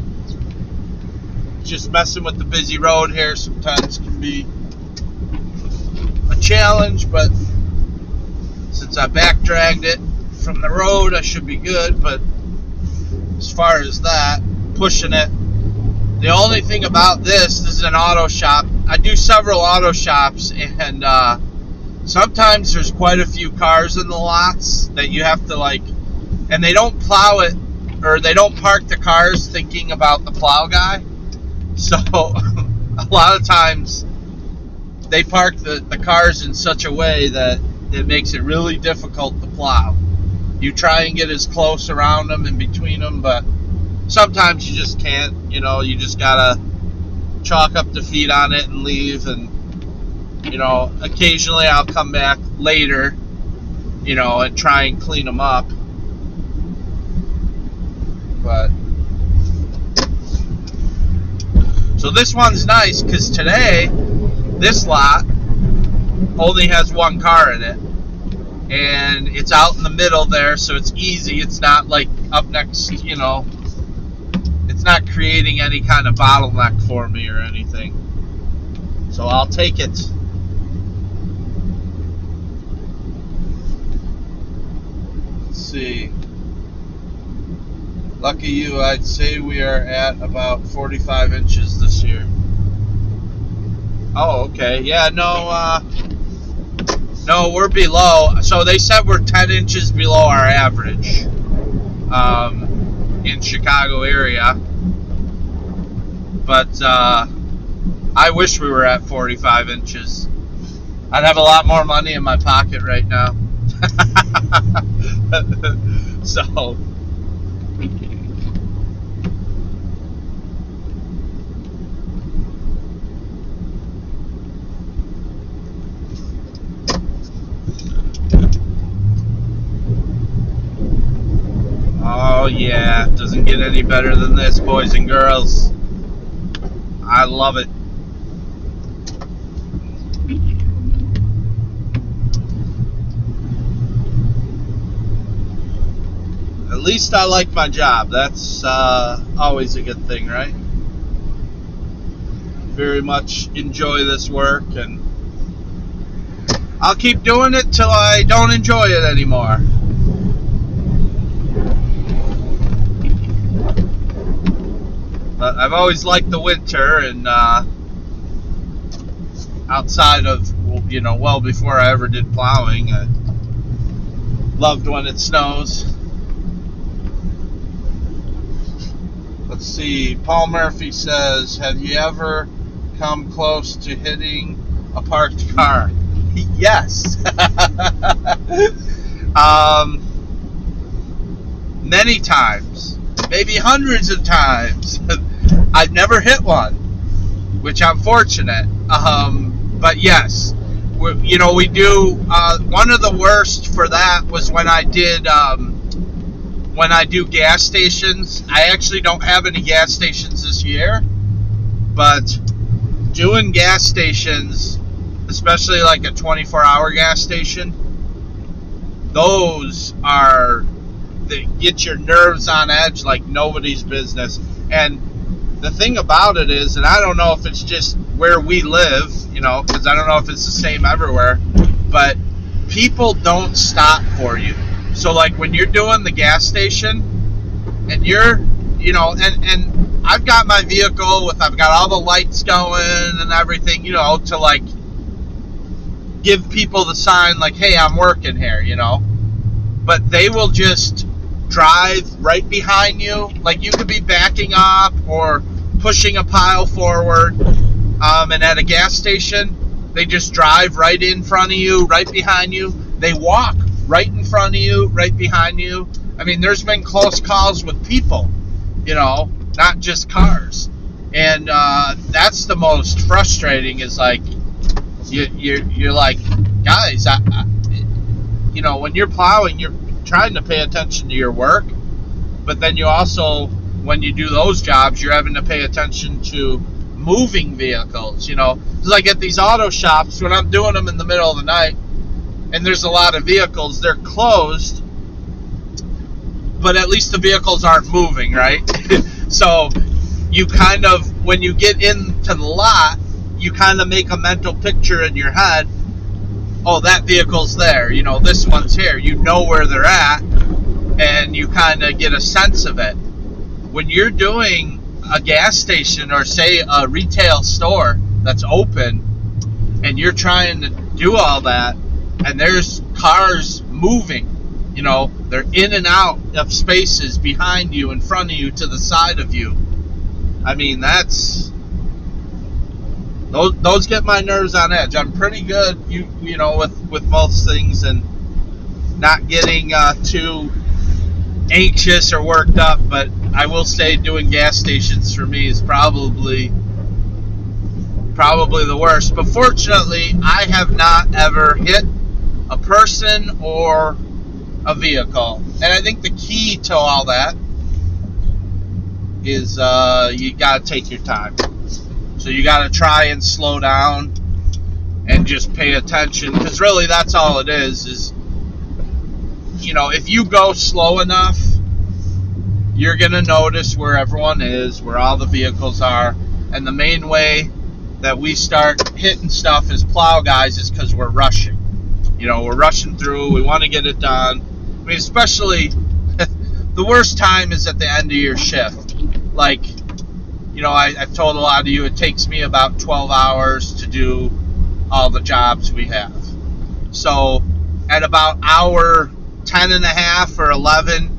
Just messing with the busy road here sometimes can be a challenge, but since I back dragged it from the road, I should be good. But as far as that, pushing it. The only thing about this is an auto shop. I do several auto shops, and sometimes there's quite a few cars in the lots that you have to and they don't plow it, or they don't park the cars thinking about the plow guy. So a lot of times they park the cars in such a way that it makes it really difficult to plow. You try and get as close around them and between them, but sometimes you just can't. You just gotta chalk up the feet on it and leave. And occasionally I'll come back later, and try and clean them up. But so this one's nice because today this lot only has one car in it, and it's out in the middle there, so it's easy. It's not like up next, it's not creating any kind of bottleneck for me or anything. So I'll take it. Let's see. Lucky you, I'd say we are at about 45 inches this year. Oh, okay. Yeah, no, we're below. So they said we're 10 inches below our average in Chicago area. But I wish we were at 45 inches. I'd have a lot more money in my pocket right now. So oh yeah, doesn't get any better than this, boys and girls. I love it. At least I like my job. That's always a good thing, right? Very much enjoy this work, and I'll keep doing it till I don't enjoy it anymore. But I've always liked the winter, and outside of, well before I ever did plowing, I loved when it snows. Let's see, Paul Murphy says, have you ever come close to hitting a parked car? Yes. Many times, maybe hundreds of times. I've never hit one, which I'm fortunate. But yes, we do. One of the worst for that was when I did. When I do gas stations, I actually don't have any gas stations this year, but doing gas stations, especially like a 24-hour gas station, those they get your nerves on edge like nobody's business. And the thing about it is, and I don't know if it's just where we live, because I don't know if it's the same everywhere, but people don't stop for you. So like when you're doing the gas station and you're, and I've got my vehicle I've got all the lights going and everything, to like give people the sign like, hey, I'm working here, but they will just drive right behind you. Like you could be backing up or pushing a pile forward, and at a gas station, they just drive right in front of you, right behind you. They walk right in front of you, right behind you. I mean, there's been close calls with people, not just cars. And that's the most frustrating is like, you're like, guys, when you're plowing, you're trying to pay attention to your work, but then you also, when you do those jobs, you're having to pay attention to moving vehicles, It's like at these auto shops, when I'm doing them in the middle of the night, and there's a lot of vehicles, they're closed, but at least the vehicles aren't moving, right? So you kind of, when you get into the lot, you kind of make a mental picture in your head. Oh, that vehicle's there, this one's here. You know where they're at, and you kind of get a sense of it. When you're doing a gas station or say a retail store that's open, and you're trying to do all that, and there's cars moving, they're in and out of spaces behind you, in front of you, to the side of you. I mean, those get my nerves on edge. I'm pretty good, with most things and not getting too anxious or worked up, but I will say doing gas stations for me is probably the worst. But fortunately, I have not ever hit a person or a vehicle. And I think the key to all that is you got to take your time. So you got to try and slow down and just pay attention, because really that's all it is if you go slow enough, you're going to notice where everyone is, where all the vehicles are. And the main way that we start hitting stuff as plow guys is because we're rushing. We're rushing through. We want to get it done. I mean, especially the worst time is at the end of your shift. Like, I've told a lot of you it takes me about 12 hours to do all the jobs we have. So at about hour 10 and a half or 11,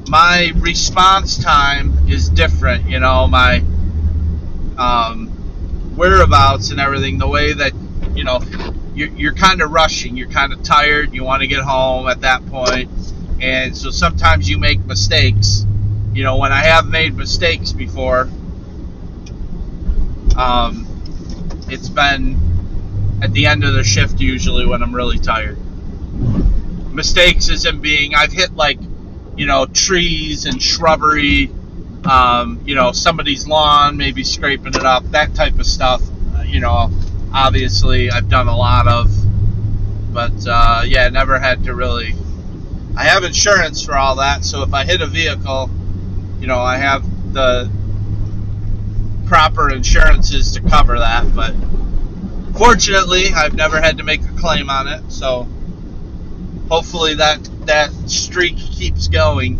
my response time is different, my whereabouts and everything, the way that, you're kind of rushing, you're kind of tired, you want to get home at that point, and so sometimes you make mistakes. When I have made mistakes before, it's been at the end of the shift usually when I'm really tired. Mistakes isn't being, I've hit like, trees and shrubbery, somebody's lawn, maybe scraping it up, that type of stuff, obviously I've done a lot of, but never had to really, I have insurance for all that, so if I hit a vehicle, I have the proper insurances to cover that, but Fortunately, I've never had to make a claim on it, so hopefully that streak keeps going.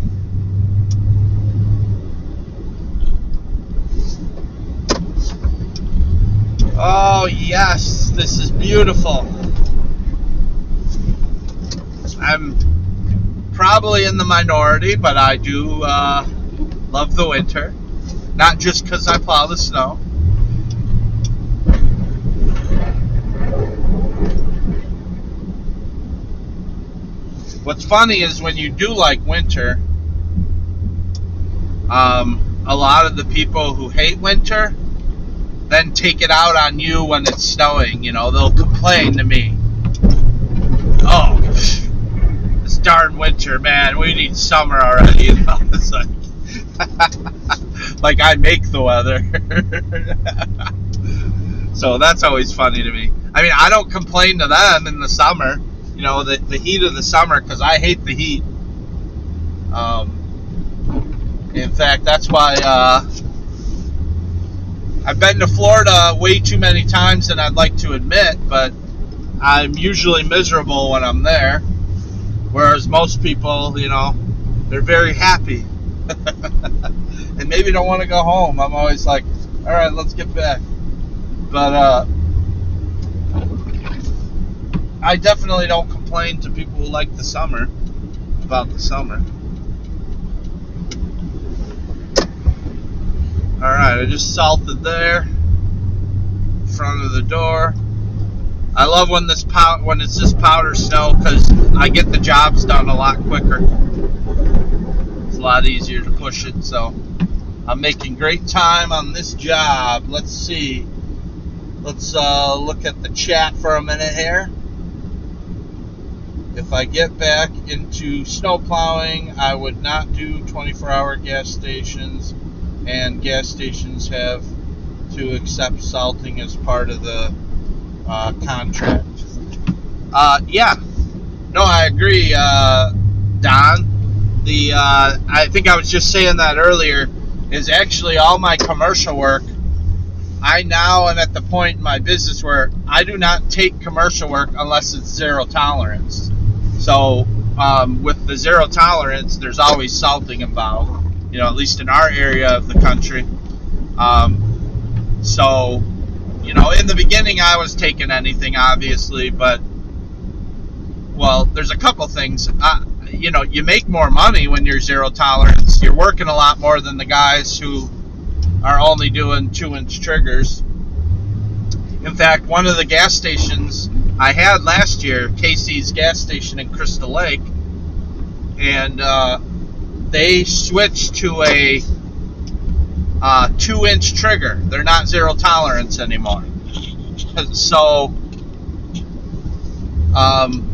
Oh yes, this is beautiful. I'm probably in the minority, but I do love the winter. Not just because I plow the snow. What's funny is when you do like winter, a lot of the people who hate winter then take it out on you when it's snowing. You know, they'll complain to me. Oh, this darn winter, man, we need summer already. You know, it's like I make the weather. So that's always funny to me. I mean, I don't complain to them in the summer, you know, the heat of the summer, because I hate the heat. In fact, that's why I've been to Florida way too many times than I'd like to admit, but I'm usually miserable when I'm there. Whereas most people, you know, they're very happy. And maybe don't want to go home. I'm always like, all right, let's get back. But I definitely don't complain to people who like the summer about the summer. All right, I just salted there, front of the door. I love when it's just powder snow, because I get the jobs done a lot quicker. It's a lot easier to push it, so I'm making great time on this job. Let's see. Let's look at the chat for a minute here. If I get back into snow plowing, I would not do 24-hour gas stations, and gas stations have to accept salting as part of the contract. Yeah, no, I agree, Don. I think I was just saying that earlier, is actually all my commercial work, I now am at the point in my business where I do not take commercial work unless it's zero tolerance. So with the zero tolerance, there's always salting involved, you know, at least in our area of the country. So, you know, in the beginning I was taking anything, obviously, but, well, there's a couple things. You know, you make more money when you're zero tolerance. You're working a lot more than the guys who are only doing 2-inch triggers. In fact, one of the gas stations I had last year, Casey's gas station in Crystal Lake, and they switched to a 2-inch trigger. They're not zero tolerance anymore. So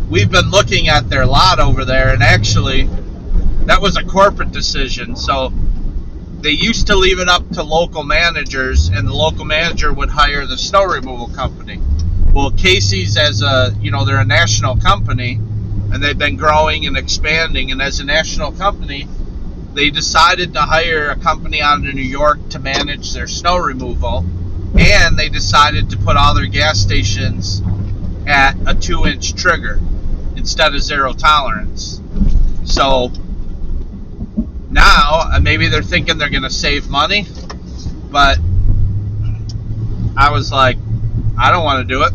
we've been looking at their lot over there, and actually that was a corporate decision. So they used to leave it up to local managers, and the local manager would hire the snow removal company. Well, Casey's, as a, you know, they're a national company, and they've been growing and expanding, and as a national company, they decided to hire a company out of New York to manage their snow removal, and they decided to put all their gas stations at a 2-inch trigger instead of zero tolerance. So now, maybe they're thinking they're going to save money, but I was like, I don't want to do it.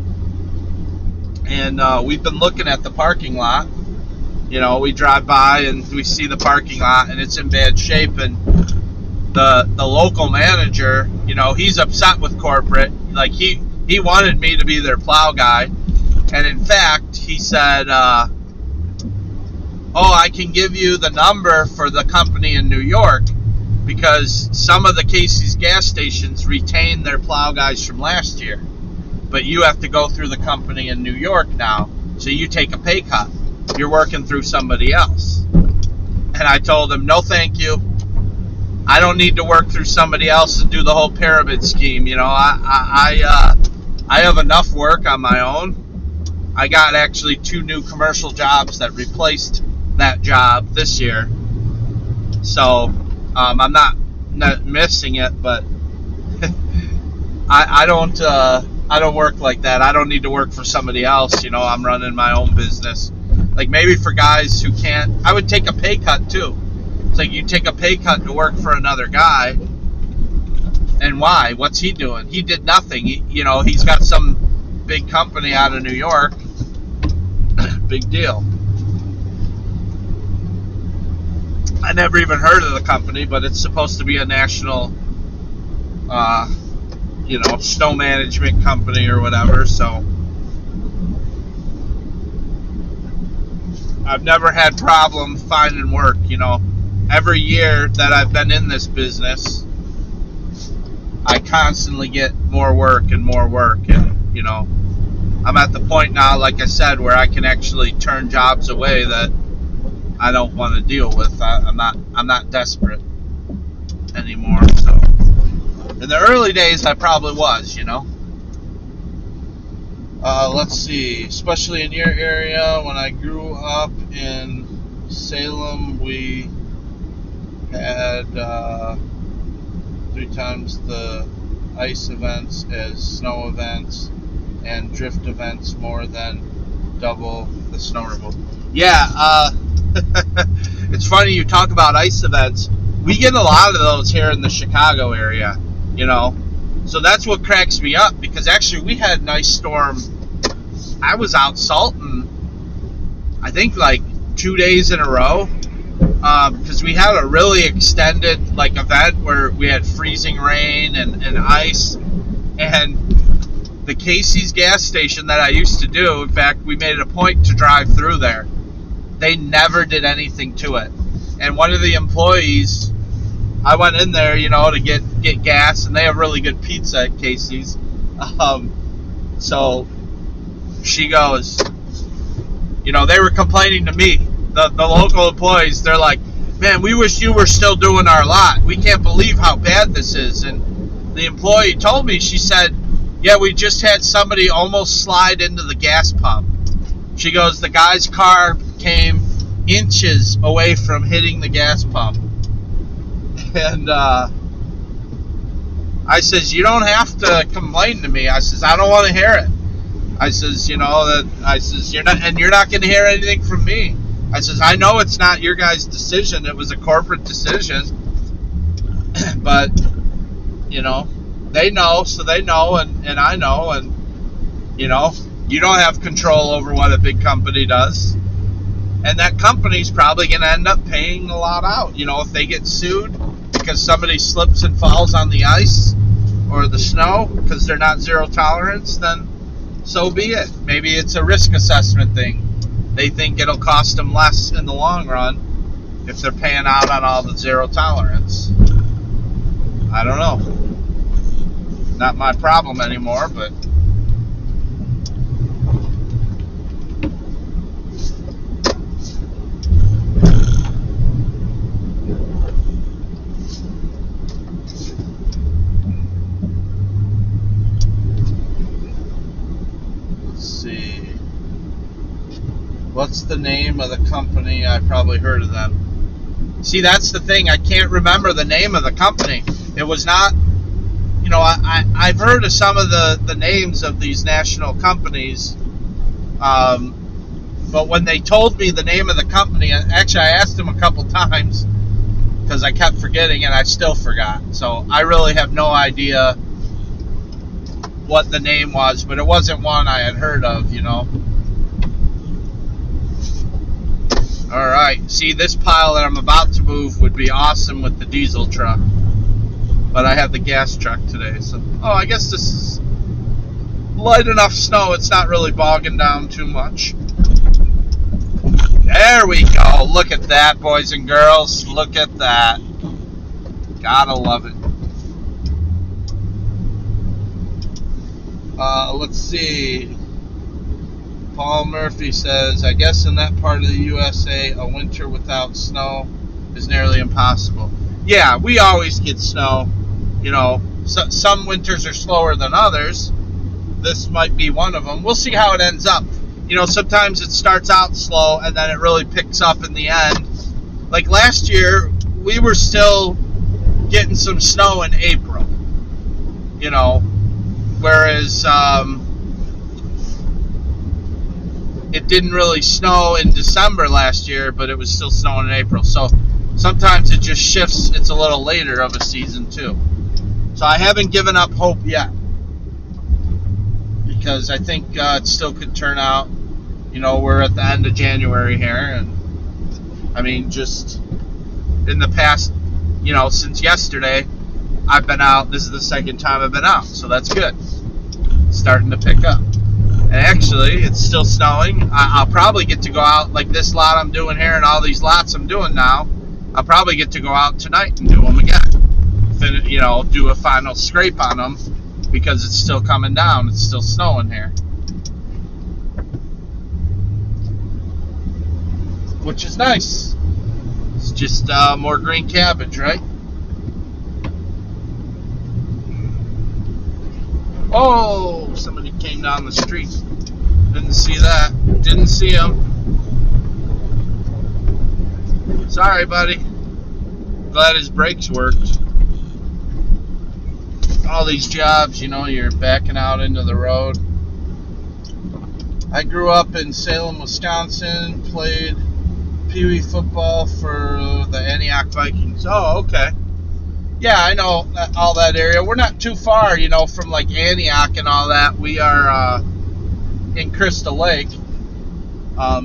And we've been looking at the parking lot. You know, we drive by and we see the parking lot, and it's in bad shape. And the local manager, you know, he's upset with corporate. Like, he wanted me to be their plow guy. And in fact, he said, oh, I can give you the number for the company in New York, because some of the Casey's gas stations retain their plow guys from last year. But you have to go through the company in New York now, so you take a pay cut. You're working through somebody else. And I told him, no thank you. I don't need to work through somebody else and do the whole pyramid scheme. You know, I have enough work on my own. I got actually 2 new commercial jobs that replaced that job this year. So I'm not missing it, but I don't I don't work like that. I don't need to work for somebody else. I'm running my own business. Like maybe for guys who can't, I would take a pay cut too. It's like you take a pay cut to work for another guy. And why? What's he doing? He did nothing. He's got some big company out of New York. Big deal. I never even heard of the company, but it's supposed to be a national, snow management company or whatever. So I've never had problem finding work. Every year that I've been in this business, I constantly get more work and more work, and I'm at the point now, like I said, where I can actually turn jobs away that I don't want to deal with. I'm not desperate anymore. So in the early days, I probably was, Let's see, especially in your area. When I grew up in Salem, we had 3 times the ice events as snow events, and drift events more than double the snow removal. Yeah, it's funny you talk about ice events. We get a lot of those here in the Chicago area, So that's what cracks me up, because actually we had an ice storm. I was out salting, I think like 2 days in a row, because we had a really extended event where we had freezing rain and ice. And the Casey's gas station that I used to do, in fact, we made it a point to drive through there. They never did anything to it. And one of the employees, I went in there, to get gas, and they have really good pizza at Casey's. So she goes, they were complaining to me, the local employees. They're like, man, we wish you were still doing our lot. We can't believe how bad this is. And the employee told me, she said, yeah, we just had somebody almost slide into the gas pump. She goes, the guy's car came inches away from hitting the gas pump. And I says, you don't have to complain to me. I says, I don't want to hear it. I says, you're not going to hear anything from me. I says, I know it's not your guys' decision. It was a corporate decision. But, they know, so they know, and I know, and, you don't have control over what a big company does. And that company's probably going to end up paying a lot out. If they get sued because somebody slips and falls on the ice or the snow because they're not zero tolerance, then so be it. Maybe it's a risk assessment thing. They think it'll cost them less in the long run if they're paying out on all the zero tolerance. I don't know. Not my problem anymore, but let's see. What's the name of the company? I probably heard of them. See, that's the thing. I can't remember the name of the company. It was not, I've heard of some of the names of these national companies, but when they told me the name of the company, actually I asked them a couple times because I kept forgetting, and I still forgot. So I really have no idea what the name was, but it wasn't one I had heard of, Alright, see, this pile that I'm about to move would be awesome with the diesel truck. But I have the gas truck today, so... Oh, I guess this is light enough snow, it's not really bogging down too much. There we go, look at that, boys and girls, look at that. Gotta love it. Let's see... Paul Murphy says, I guess in that part of the USA, a winter without snow is nearly impossible. Yeah, we always get snow. Some winters are slower than others. This might be one of them. We'll see how it ends up. Sometimes it starts out slow and then it really picks up in the end. Like last year, we were still getting some snow in April. whereas it didn't really snow in December last year, but it was still snowing in April. So sometimes it just shifts. It's a little later of a season too. So I haven't given up hope yet, because I think it still could turn out. We're at the end of January here, and I mean, just in the past, since yesterday, I've been out. This is the second time I've been out, so that's good. It's starting to pick up. And actually, it's still snowing. I'll probably get to go out like this lot I'm doing here and all these lots I'm doing now. I'll probably get to go out tonight and do them again. Do a final scrape on them, because it's still coming down. It's still snowing here, which is nice. It's just more green cabbage, right? Oh, somebody came down the street. Didn't see that. Didn't see him. Sorry, buddy. Glad his brakes worked. All these jobs, you're backing out into the road. I grew up in Salem, Wisconsin, played Pee Wee football for the Antioch Vikings. Oh, okay. Yeah, I know all that area. We're not too far, from like Antioch and all that. We are in Crystal Lake,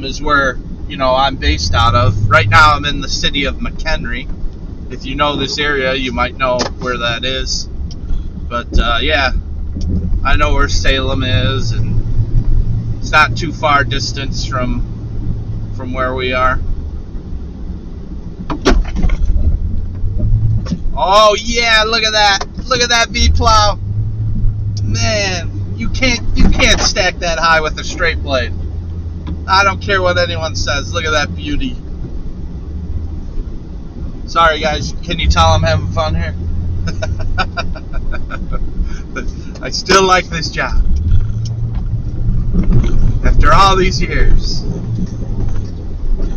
is where, I'm based out of. Right now I'm in the city of McHenry. If you know this area, you might know where that is. But yeah, I know where Salem is, and it's not too far distance from where we are. Oh yeah, look at that! Look at that V-plow. Man, you can't stack that high with a straight blade. I don't care what anyone says. Look at that beauty. Sorry guys, can you tell I'm having fun here? I still like this job after all these years.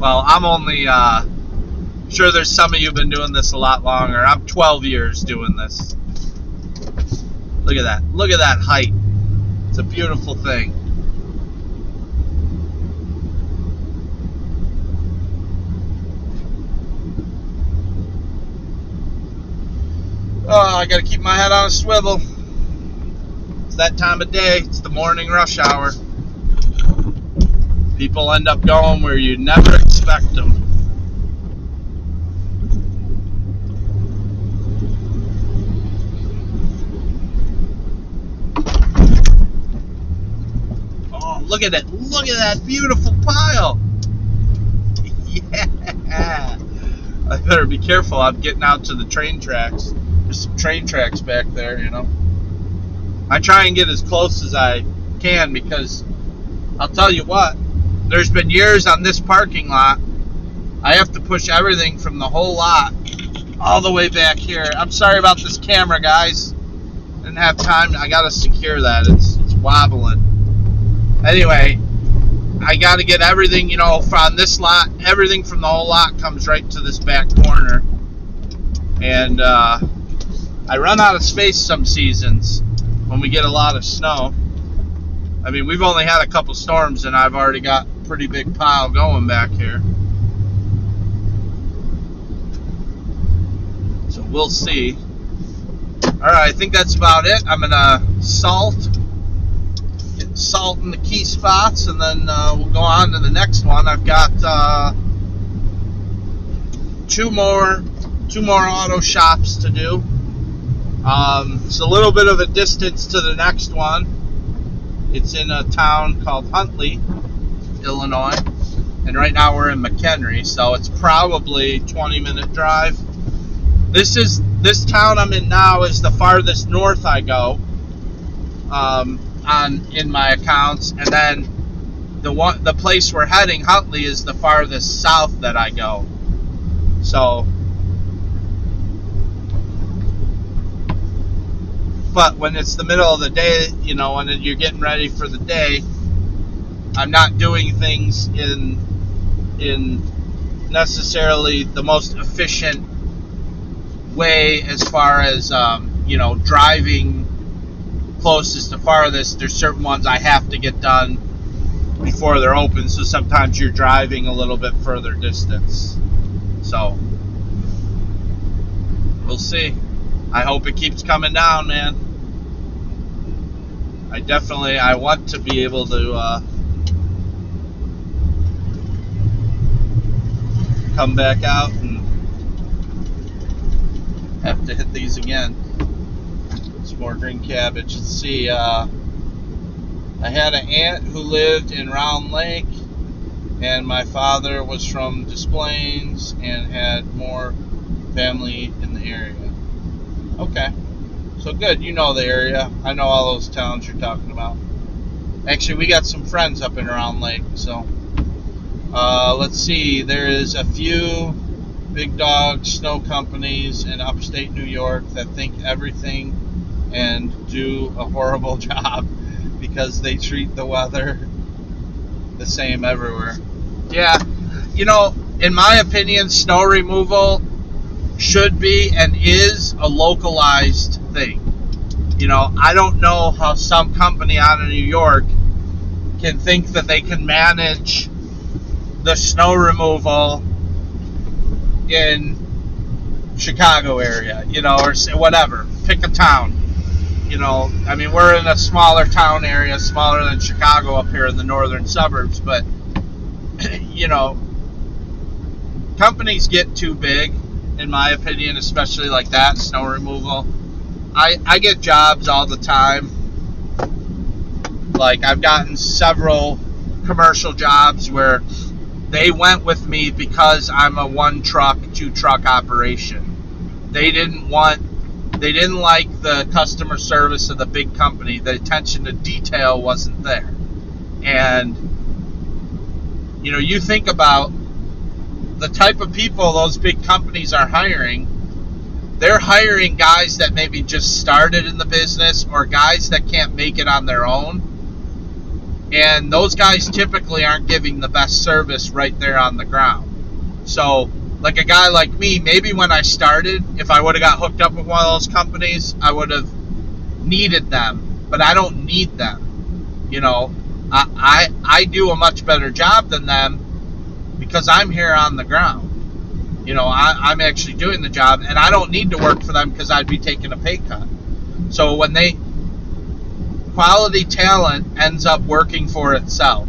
Well, I'm only sure there's some of you have been doing this a lot longer. I'm 12 years doing this. Look at that. Look at that height. It's a beautiful thing. Oh, I gotta keep my head on a swivel. It's that time of day. It's the morning rush hour. People end up going where you never expect them. Oh, look at it. Look at that beautiful pile. Yeah. I better be careful. I'm getting out to the train tracks. There's some train tracks back there, I try and get as close as I can, because I'll tell you what, there's been years on this parking lot, I have to push everything from the whole lot all the way back here. I'm sorry about this camera, guys. Didn't have time. I gotta secure that. It's wobbling. Anyway, I gotta get everything, from this lot. Everything from the whole lot comes right to this back corner. And I run out of space some seasons when we get a lot of snow. I mean, we've only had a couple storms, and I've already got a pretty big pile going back here. So we'll see. Alright, I think that's about it. I'm going to get salt in the key spots, and then we'll go on to the next one. I've got two more auto shops to do. It's a little bit of a distance to the next one. It's in a town called Huntley, Illinois, and right now we're in McHenry, so it's probably 20-minute drive. This town I'm in now is the farthest north I go in my accounts, and then the place we're heading, Huntley, is the farthest south that I go. So, but when it's the middle of the day, when you're getting ready for the day, I'm not doing things in necessarily the most efficient way as far as driving closest to farthest, there's certain ones I have to get done before they're open, so sometimes you're driving a little bit further distance. So we'll see. I hope it keeps coming down, man. I want to be able to come back out and have to hit these again. Some more green cabbage. Let's see. I had an aunt who lived in Round Lake, and my father was from Des Plaines and had more family in the area. Okay. So good, you know the area. I know all those towns you're talking about. Actually, we got some friends up in Round Lake, so let's see. There is a few big dog snow companies in upstate New York that think everything and do a horrible job because they treat the weather the same everywhere. Yeah, in my opinion, snow removal should be and is a localized thing. I don't know how some company out of New York can think that they can manage the snow removal in Chicago area, or whatever. Pick a town. We're in a smaller town area, smaller than Chicago up here in the northern suburbs, but, companies get too big, in my opinion, especially like that, snow removal. I get jobs all the time. Like, I've gotten several commercial jobs where they went with me because I'm a 1-truck, 2-truck operation. They didn't like the customer service of the big company. The attention to detail wasn't there. And, you think about the type of people those big companies are hiring. They're hiring guys that maybe just started in the business or guys that can't make it on their own. And those guys typically aren't giving the best service right there on the ground. So, like a guy like me, maybe when I started, if I would have got hooked up with one of those companies, I would have needed them. But I don't need them. I do a much better job than them because I'm here on the ground. I'm actually doing the job, and I don't need to work for them because I'd be taking a pay cut. So when quality talent ends up working for itself.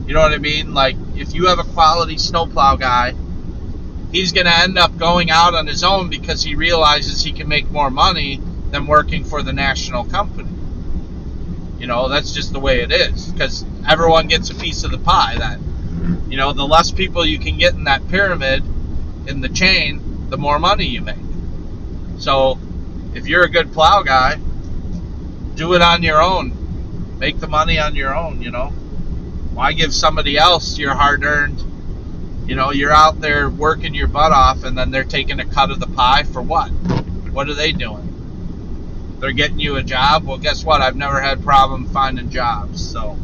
You know what I mean? Like, if you have a quality snowplow guy, he's going to end up going out on his own because he realizes he can make more money than working for the national company. That's just the way it is, because everyone gets a piece of the pie. The less people you can get in that pyramid, in the chain, the more money you make. So if you're a good plow guy, do it on your own. Make the money on your own. Why give somebody else your hard-earned? You're out there working your butt off, and then they're taking a cut of the pie for what? What are they doing? They're getting you a job? Well, guess what? I've never had problem finding jobs. So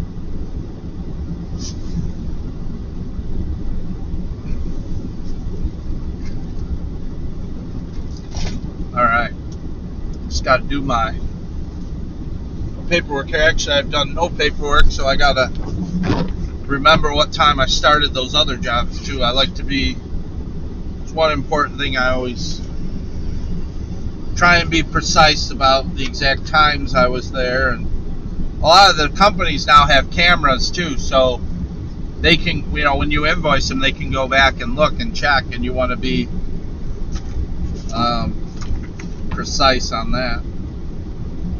alright, just got to do my paperwork here. Actually, I've done no paperwork, so I got to remember what time I started those other jobs, too. It's one important thing I always try and be precise about the exact times I was there. And a lot of the companies now have cameras, too, so they can, when you invoice them, they can go back and look and check, and you want to be precise on that.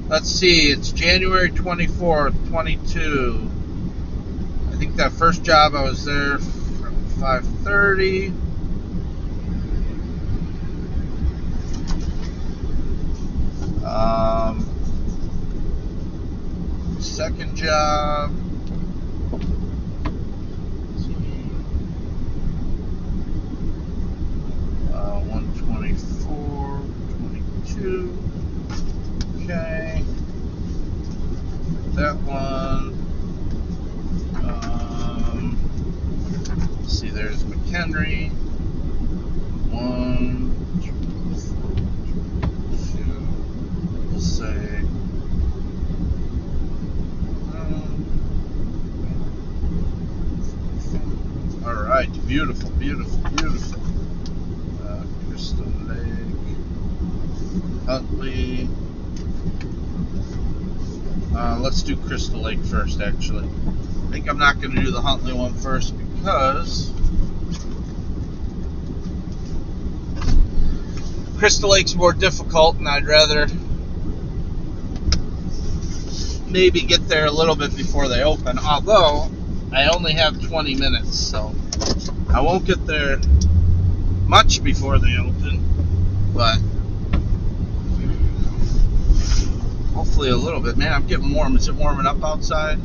Let's see, it's January 24th, 22. I think that first job I was there from 5:30. Second job, 124, 22. Okay. That one. Let's see, there's McHenry. 1, 2, let's say Beautiful, beautiful, beautiful. Crystal Lake, Huntley. Let's do Crystal Lake first, actually. I think I'm not going to do the Huntley one first because Crystal Lake's more difficult, and I'd rather maybe get there a little bit before they open. Although I only have 20 minutes, so I won't get there much before they open, but hopefully a little bit. Man, I'm getting warm. Is it warming up outside?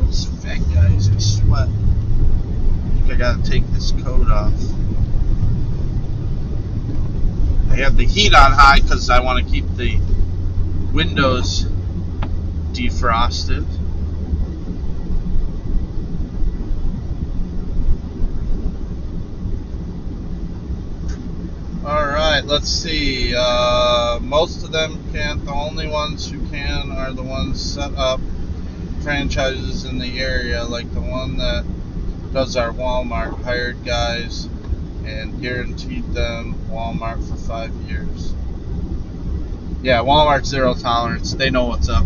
These fat guys, I sweat. I think I gotta take this coat off. I have the heat on high because I want to keep the windows defrosted. Alright, let's see. Most of them can't. The only ones who can are the ones set up franchises in the area, like the one that does our Walmart, hired guys and guaranteed them Walmart for 5 years. Yeah, Walmart zero tolerance. They know what's up.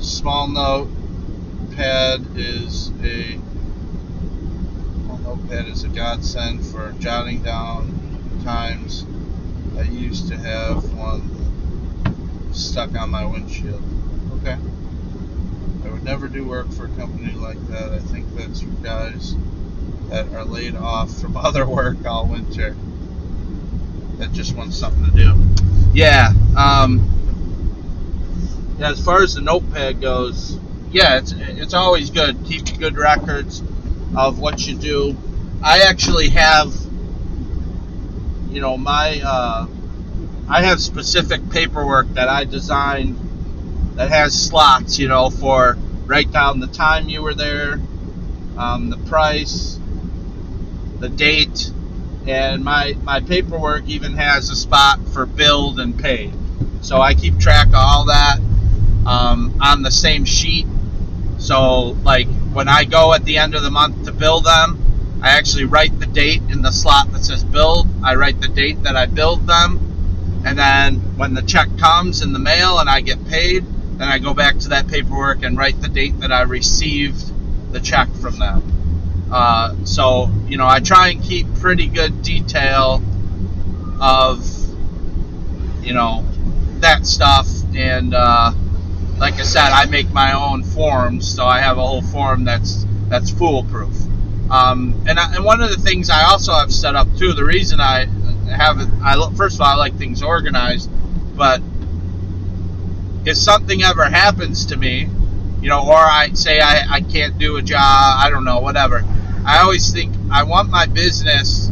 Small notepad is a godsend for jotting down times. I used to have one stuck on my windshield. Okay. I would never do work for a company like that. I think that's for guys that are laid off from other work all winter that just want something to do. Yeah. Yeah, as far as the notepad goes, yeah, it's always good. Keep good records of what you do. I actually have, you know, I have specific paperwork that I designed that has slots, you know, for write down the time you were there, the price, the date, and my paperwork even has a spot for billed and paid. So I keep track of all that on the same sheet. So like when I go at the end of the month to bill them, I actually write the date in the slot that says billed. I write the date that I billed them, and then when the check comes in the mail and I get paid, then I go back to that paperwork and write the date that I received the check from them. So, you know, I try and keep pretty good detail of, you know, that stuff. And like I said, I make my own forms, so I have a whole form that's foolproof. And one of the things I also have set up too, the reason I have it, first of all, I like things organized, but if something ever happens to me, you know, or I say I can't do a job, I don't know, whatever, I always think I want my business,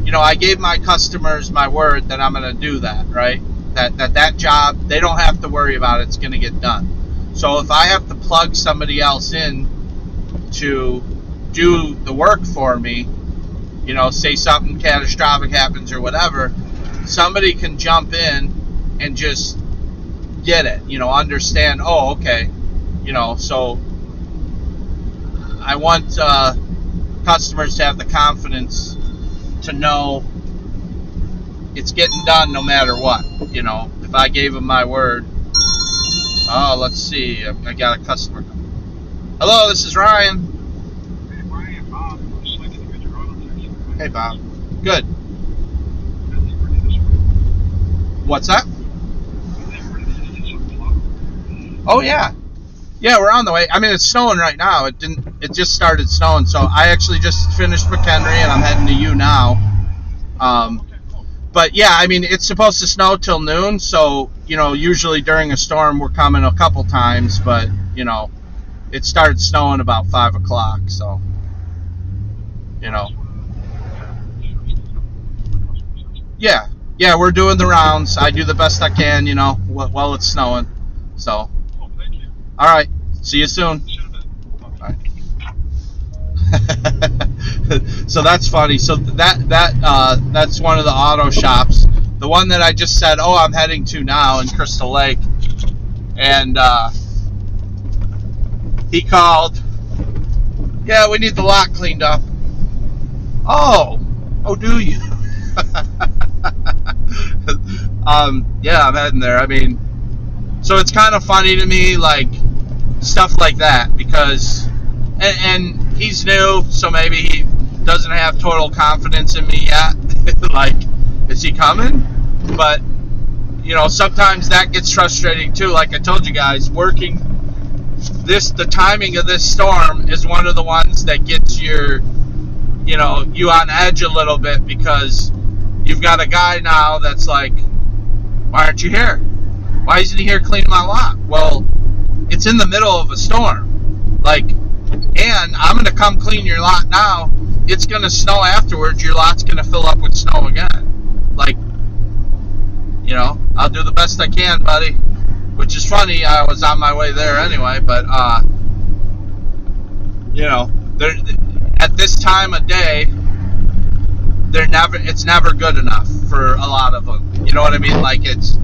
you know, I gave my customers my word that I'm going to do that, right? That job, they don't have to worry about it, it's going to get done. So if I have to plug somebody else in to do the work for me, you know, say something catastrophic happens or whatever, somebody can jump in and just get it, you know, understand, oh, okay, you know, so I want customers to have the confidence to know it's getting done no matter what, you know, if I gave them my word. Oh, let's see, I got a customer. Hello, this is Ryan. Hey, Brian, Bob. Just like to get your auto text. Hey, Bob. Good. Are they ready this week? What's that? Are they ready to get some plowing? Oh, yeah. Yeah, we're on the way. I mean, it's snowing right now. It just started snowing, so I actually just finished McHenry, and I'm heading to you now. But, yeah, I mean, it's supposed to snow till noon, so, you know, usually during a storm we're coming a couple times, but, you know, it started snowing about 5 o'clock, so, you know. Yeah, we're doing the rounds. I do the best I can, you know, while it's snowing. So, Oh, thank you. all right, see you soon. All right. So that's funny. So that's one of the auto shops. The one that I just said, oh, I'm heading to now in Crystal Lake, and he called. Yeah, we need the lot cleaned up. Oh, do you? Yeah, I'm heading there. I mean, so it's kind of funny to me, like, stuff like that, because, and he's new, so maybe he doesn't have total confidence in me yet. Like, is he coming? But, you know, sometimes that gets frustrating too. Like I told you guys, working the timing of this storm is one of the ones that gets you on edge a little bit, because you've got a guy now that's like, why aren't you here? Why isn't he here cleaning my lot? Well, it's in the middle of a storm. Like, and I'm going to come clean your lot now. It's going to snow afterwards. Your lot's going to fill up with snow again. Like, you know, I'll do the best I can, buddy. Which is funny. I was on my way there anyway. But, you know, at this time of day, it's never good enough for a lot of them. You know what I mean? Like, it's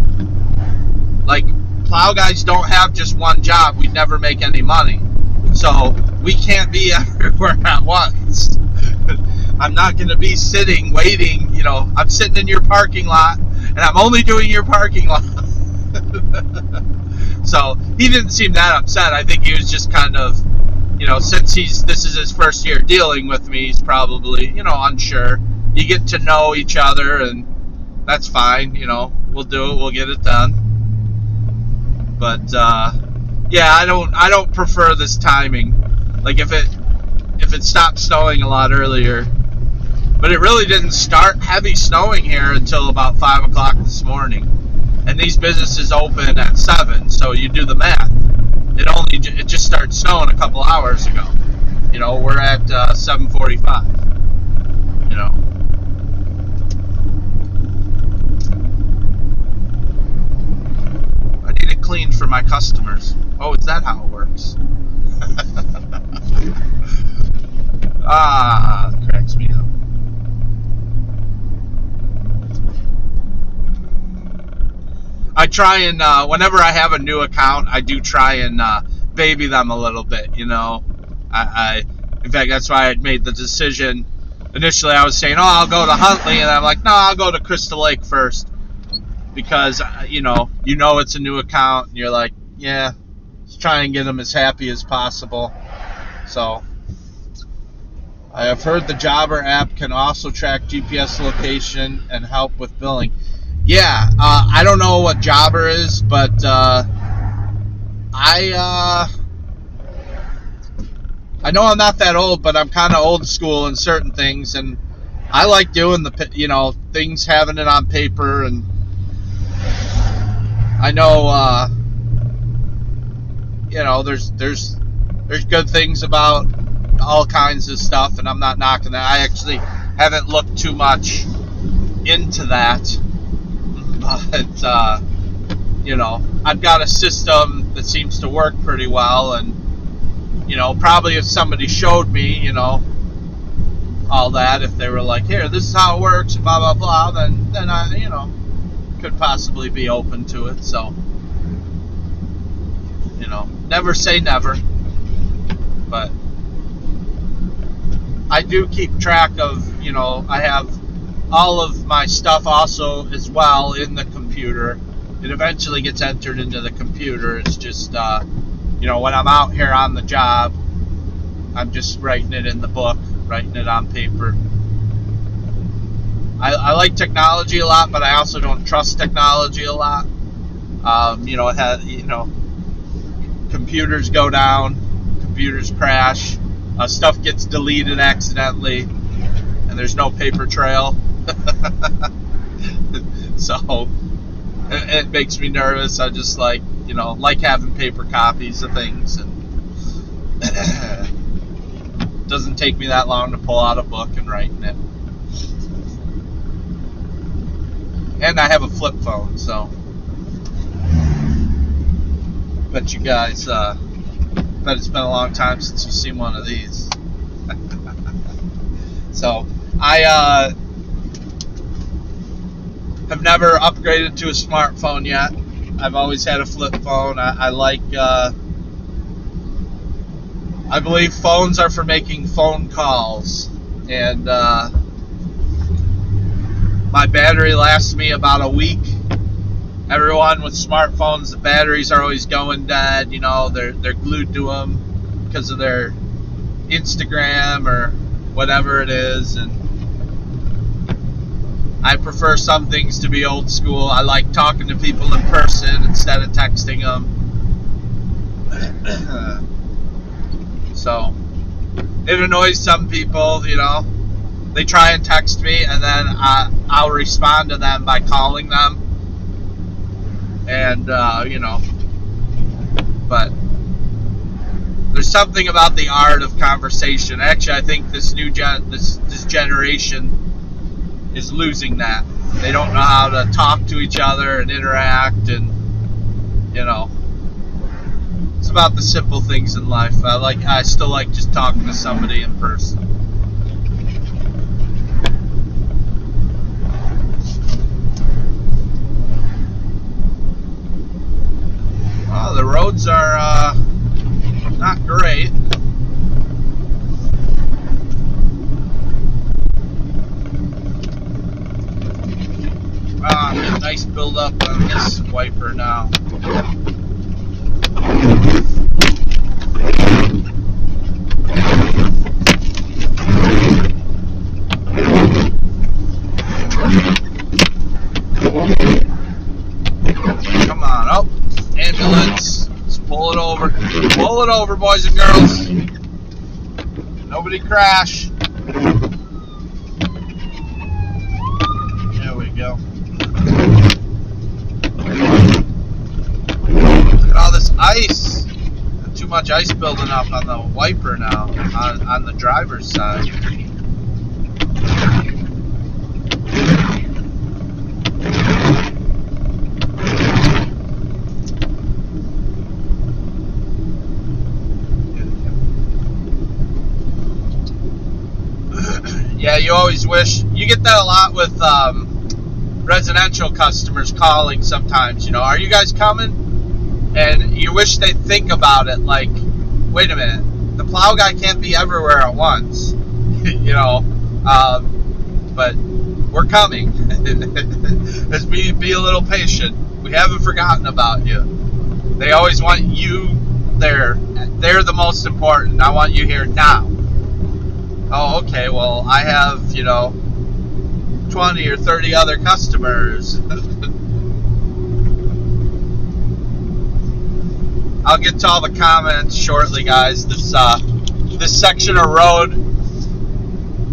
like, plow guys don't have just one job. We'd never make any money. So we can't be everywhere at once. I'm not going to be sitting, waiting. You know, I'm sitting in your parking lot, and I'm only doing your parking lot. So he didn't seem that upset. I think he was just kind of, you know, since this is his first year dealing with me, he's probably, you know, unsure. You get to know each other, and that's fine. You know, we'll do it. We'll get it done. But yeah, I don't prefer this timing. Like, if it stopped snowing a lot earlier, but it really didn't start heavy snowing here until about 5 o'clock this morning, and these businesses open at 7. So you do the math. It just started snowing a couple hours ago. You know, we're at 7:45. You know. Clean for my customers. Oh, is that how it works? Cracks me up. I try and whenever I have a new account, I do try and baby them a little bit. You know, in fact, that's why I made the decision. Initially, I was saying, "Oh, I'll go to Huntley," and I'm like, "No, I'll go to Crystal Lake first." Because, you know it's a new account, and you're like, yeah, let's try and get them as happy as possible. So, I have heard the Jobber app can also track GPS location and help with billing. Yeah, I don't know what Jobber is, but I know I'm not that old, but I'm kind of old school in certain things, and I like doing things, having it on paper. And I know, there's good things about all kinds of stuff, and I'm not knocking that. I actually haven't looked too much into that, but I've got a system that seems to work pretty well, and probably if somebody showed me, all that, if they were like, here, this is how it works, and blah blah blah, then I, could possibly be open to it. So, never say never, but I do keep track of, I have all of my stuff also as well in the computer. It eventually gets entered into the computer. It's just, when I'm out here on the job, I'm just writing it in the book, writing it on paper. I like technology a lot, but I also don't trust technology a lot. It has, computers go down, computers crash, stuff gets deleted accidentally, and there's no paper trail. So it makes me nervous. I just like having paper copies of things, and it doesn't take me that long to pull out a book and write in it. And I have a flip phone, so bet you guys bet it's been a long time since you've seen one of these. So I have never upgraded to a smartphone yet. I've always had a flip phone. I like I believe phones are for making phone calls, and my battery lasts me about a week. Everyone with smartphones, the batteries are always going dead. You know, they're glued to them because of their Instagram or whatever it is, and I prefer some things to be old school. I like talking to people in person instead of texting them. So it annoys some people, you know. They try and text me, and then I'll respond to them by calling them, and you know. But there's something about the art of conversation. Actually, I think this generation is losing that. They don't know how to talk to each other and interact, and you know. It's about the simple things in life. I still like just talking to somebody in person. Well, the roads are not great. Nice build up on this wiper now. Come on, oh, ambulance. Let's pull it over. Pull it over, boys and girls. Nobody crash. There we go. Look at all this ice. Too much ice building up on the wiper now, on the driver's side. Yeah, you always wish, you get that a lot with residential customers calling sometimes, you know, are you guys coming? And you wish they'd think about it, like, wait a minute, the plow guy can't be everywhere at once, you know, but we're coming. Let's be a little patient. We haven't forgotten about you. They always want you there. They're the most important. I want you here now. Oh, okay, well, I have, you know, 20 or 30 other customers. I'll get to all the comments shortly, guys. This section of road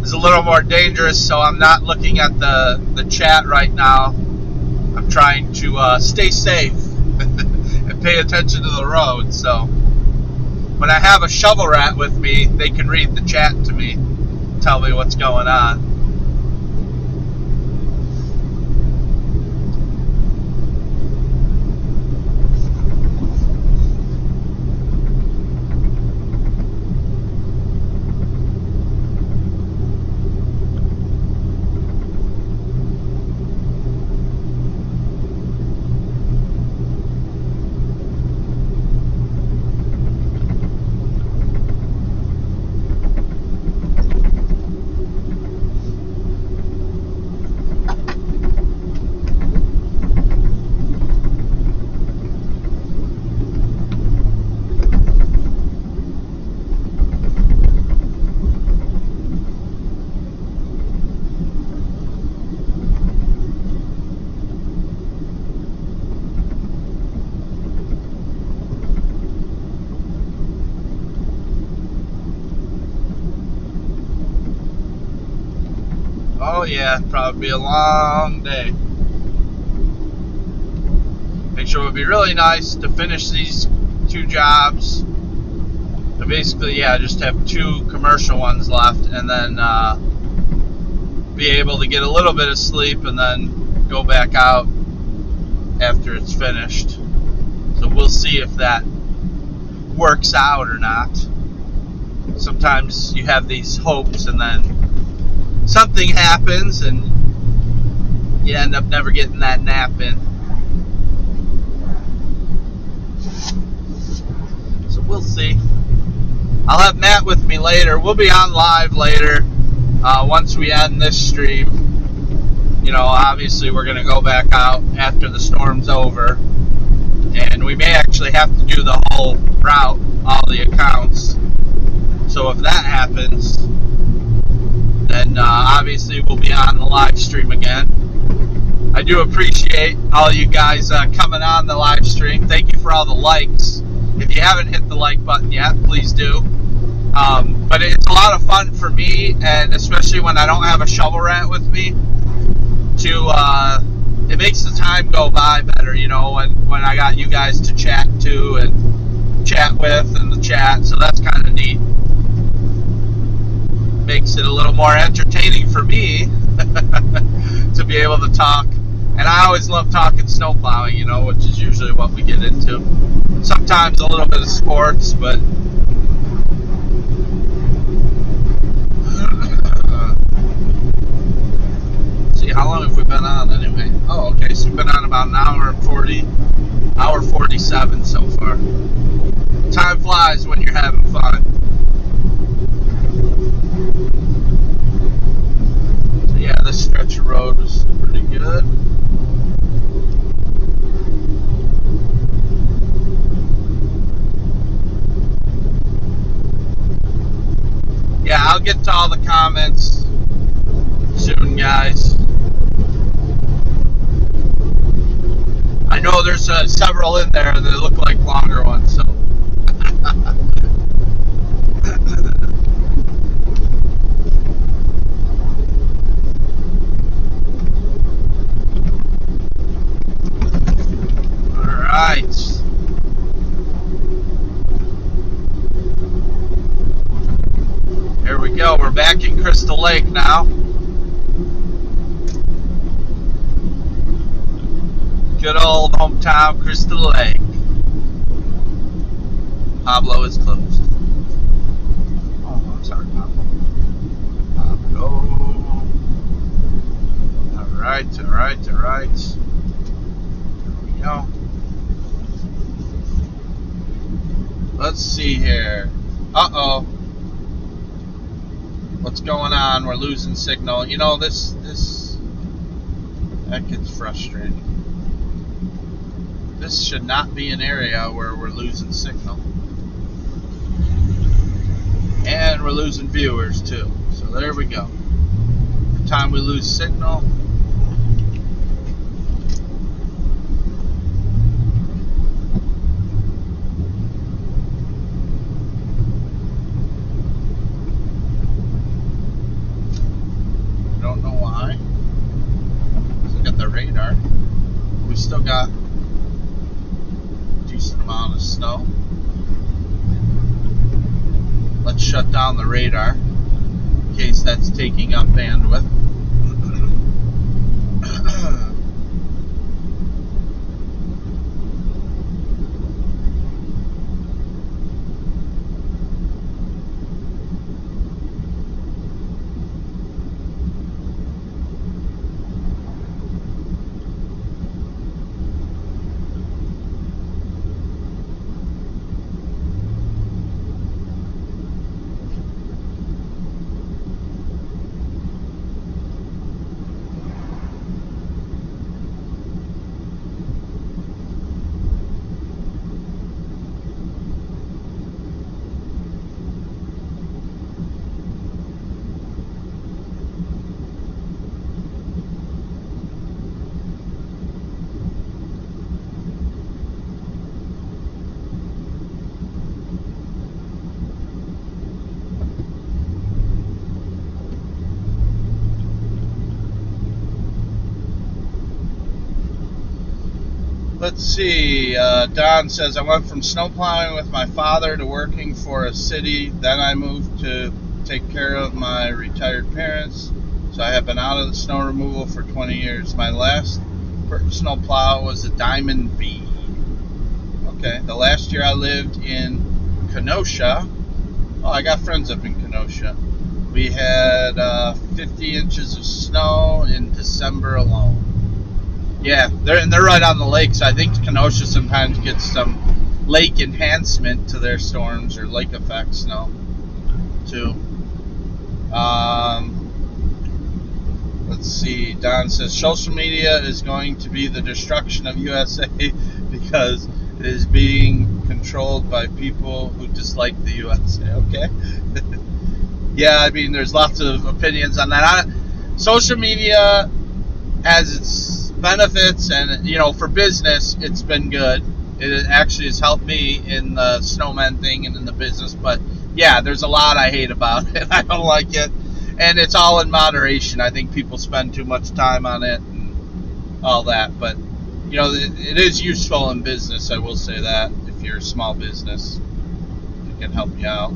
is a little more dangerous, so I'm not looking at the chat right now. I'm trying to stay safe and pay attention to the road. So when I have a shovel rat with me, they can read the chat to me, tell me what's going on. Oh yeah, probably be a long day. Picture would be really nice to finish these 2 jobs. But basically, yeah, just have 2 commercial ones left, and then be able to get a little bit of sleep, and then go back out after it's finished. So we'll see if that works out or not. Sometimes you have these hopes, and then something happens and you end up never getting that nap in. So we'll see. I'll have Matt with me later. We'll be on live later once we end this stream. You know, obviously we're going to go back out after the storm's over. And we may actually have to do the whole route, all the accounts. So if that happens, then obviously we'll be on the live stream again. I do appreciate all you guys coming on the live stream. Thank you for all the likes. If you haven't hit the like button yet, please do. But it's a lot of fun for me, and especially when I don't have a shovel rat with me, it makes the time go by better, you know, when I got you guys to chat to and chat with in the chat, so that's kind of neat. Makes it a little more entertaining for me to be able to talk. And I always love talking snow plowing, you know, which is usually what we get into. Sometimes a little bit of sports, but see, how long have we been on anyway? Oh, okay, so we've been on about an hour and 47 so far. Time flies when you're having fun. So yeah, this stretch of road was pretty good. Yeah, I'll get to all the comments soon, guys. I know there's several in there that look like longer ones, so. All right. Here we go. We're back in Crystal Lake now. Good old hometown Crystal Lake. Pablo is closed. Oh, I'm sorry, Pablo. Alright. There we go. Let's see here. Uh-oh. What's going on? We're losing signal. You know, that gets frustrating. This should not be an area where we're losing signal. And we're losing viewers too. So there we go. Every time we lose signal, I don't know why. Look at the radar. We still got decent amount of snow. Let's shut down the radar in case that's taking up bandwidth. Let's see, Don says, I went from snow plowing with my father to working for a city. Then I moved to take care of my retired parents. So I have been out of the snow removal for 20 years. My last personal plow was a Diamond B. Okay, the last year I lived in Kenosha. Oh, I got friends up in Kenosha. We had 50 inches of snow in December alone. Yeah, they're right on the lake, so I think Kenosha sometimes gets some lake enhancement to their storms, or lake effects now too. Let's see. Don says social media is going to be the destruction of USA because it is being controlled by people who dislike the USA. Okay. Yeah, I mean, there's lots of opinions on that. Social media has its benefits, and for business, it's been good. It actually has helped me in the snowman thing and in the business. But yeah, there's a lot I hate about it. I don't like it, and it's all in moderation. I think people spend too much time on it and all that. But it is useful in business. I will say that if you're a small business, it can help you out.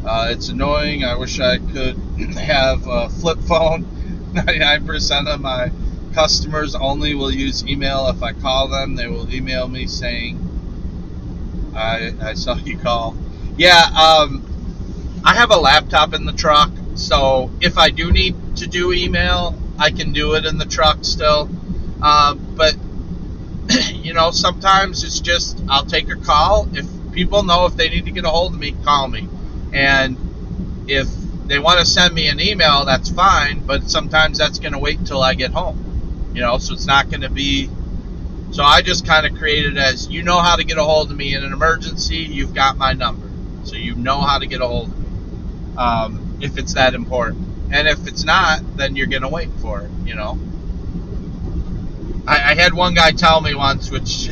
It's annoying. I wish I could have a flip phone. 99% of my customers only will use email. If I call them, they will email me saying, I saw you call. Yeah, I have a laptop in the truck, so if I do need to do email, I can do it in the truck still. But, sometimes it's just, I'll take a call. If people know if they need to get a hold of me, call me. And if they want to send me an email, that's fine, but sometimes that's going to wait till I get home. So it's not going to be. So I just kind of created it as, how to get a hold of me in an emergency, you've got my number. So you know how to get a hold of me if it's that important. And if it's not, then you're going to wait for it, I had one guy tell me once, which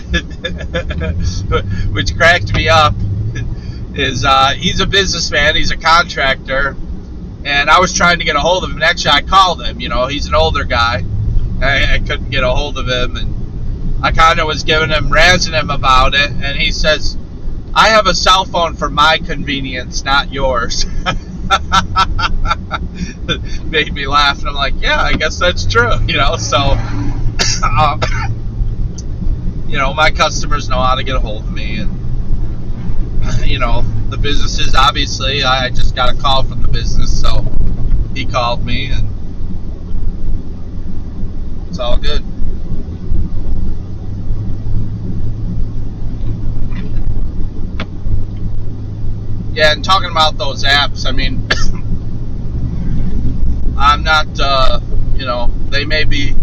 cracked me up, is he's a businessman, he's a contractor, and I was trying to get a hold of him. And actually, I called him. He's an older guy. I couldn't get a hold of him, and I kind of was razzing him about it. And he says, "I have a cell phone for my convenience, not yours." Made me laugh, and I'm like, "Yeah, I guess that's true." So, my customers know how to get a hold of me, and the businesses, obviously, I just got a call from the business, so he called me, and it's all good. Yeah, and talking about those apps, I mean, I'm not, they may be,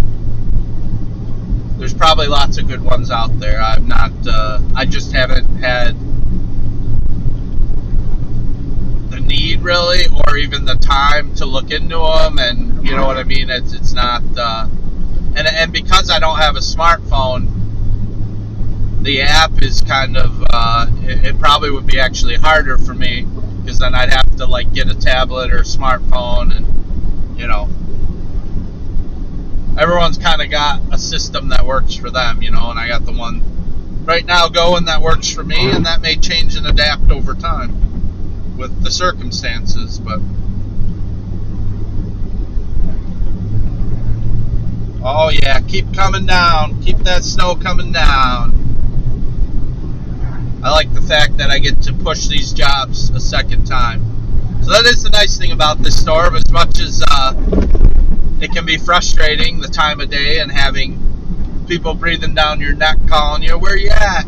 there's probably lots of good ones out there. I'm not, I just haven't had the need, really, or even the time to look into them, and you know what I mean? It's not, and because I don't have a smartphone, the app is kind of, it probably would be actually harder for me, because then I'd have to get a tablet or a smartphone, and everyone's kind of got a system that works for them, and I got the one right now going that works for me, and that may change and adapt over time with the circumstances. But oh yeah, keep coming down, keep that snow coming down. I like the fact that I get to push these jobs a second time. So that is the nice thing about this storm, as much as it can be frustrating the time of day and having people breathing down your neck calling you, "Where you at?"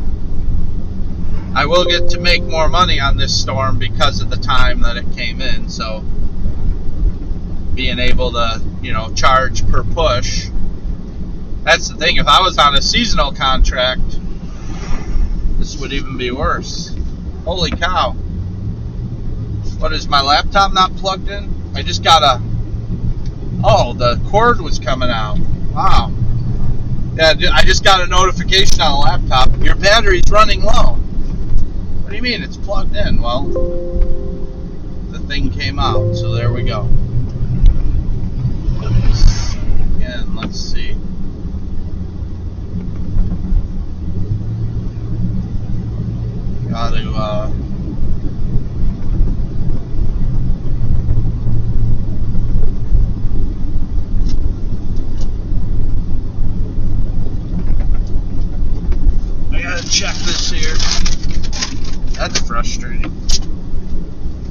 I will get to make more money on this storm because of the time that it came in. So being able to, charge per push. That's the thing. If I was on a seasonal contract, this would even be worse. Holy cow. What, is my laptop not plugged in? I just got oh, the cord was coming out. Wow. Yeah, I just got a notification on the laptop. Your battery's running low. What do you mean? It's plugged in. Well, the thing came out, so there we go. Again, let's see. Got to, I gotta check this here. That's frustrating.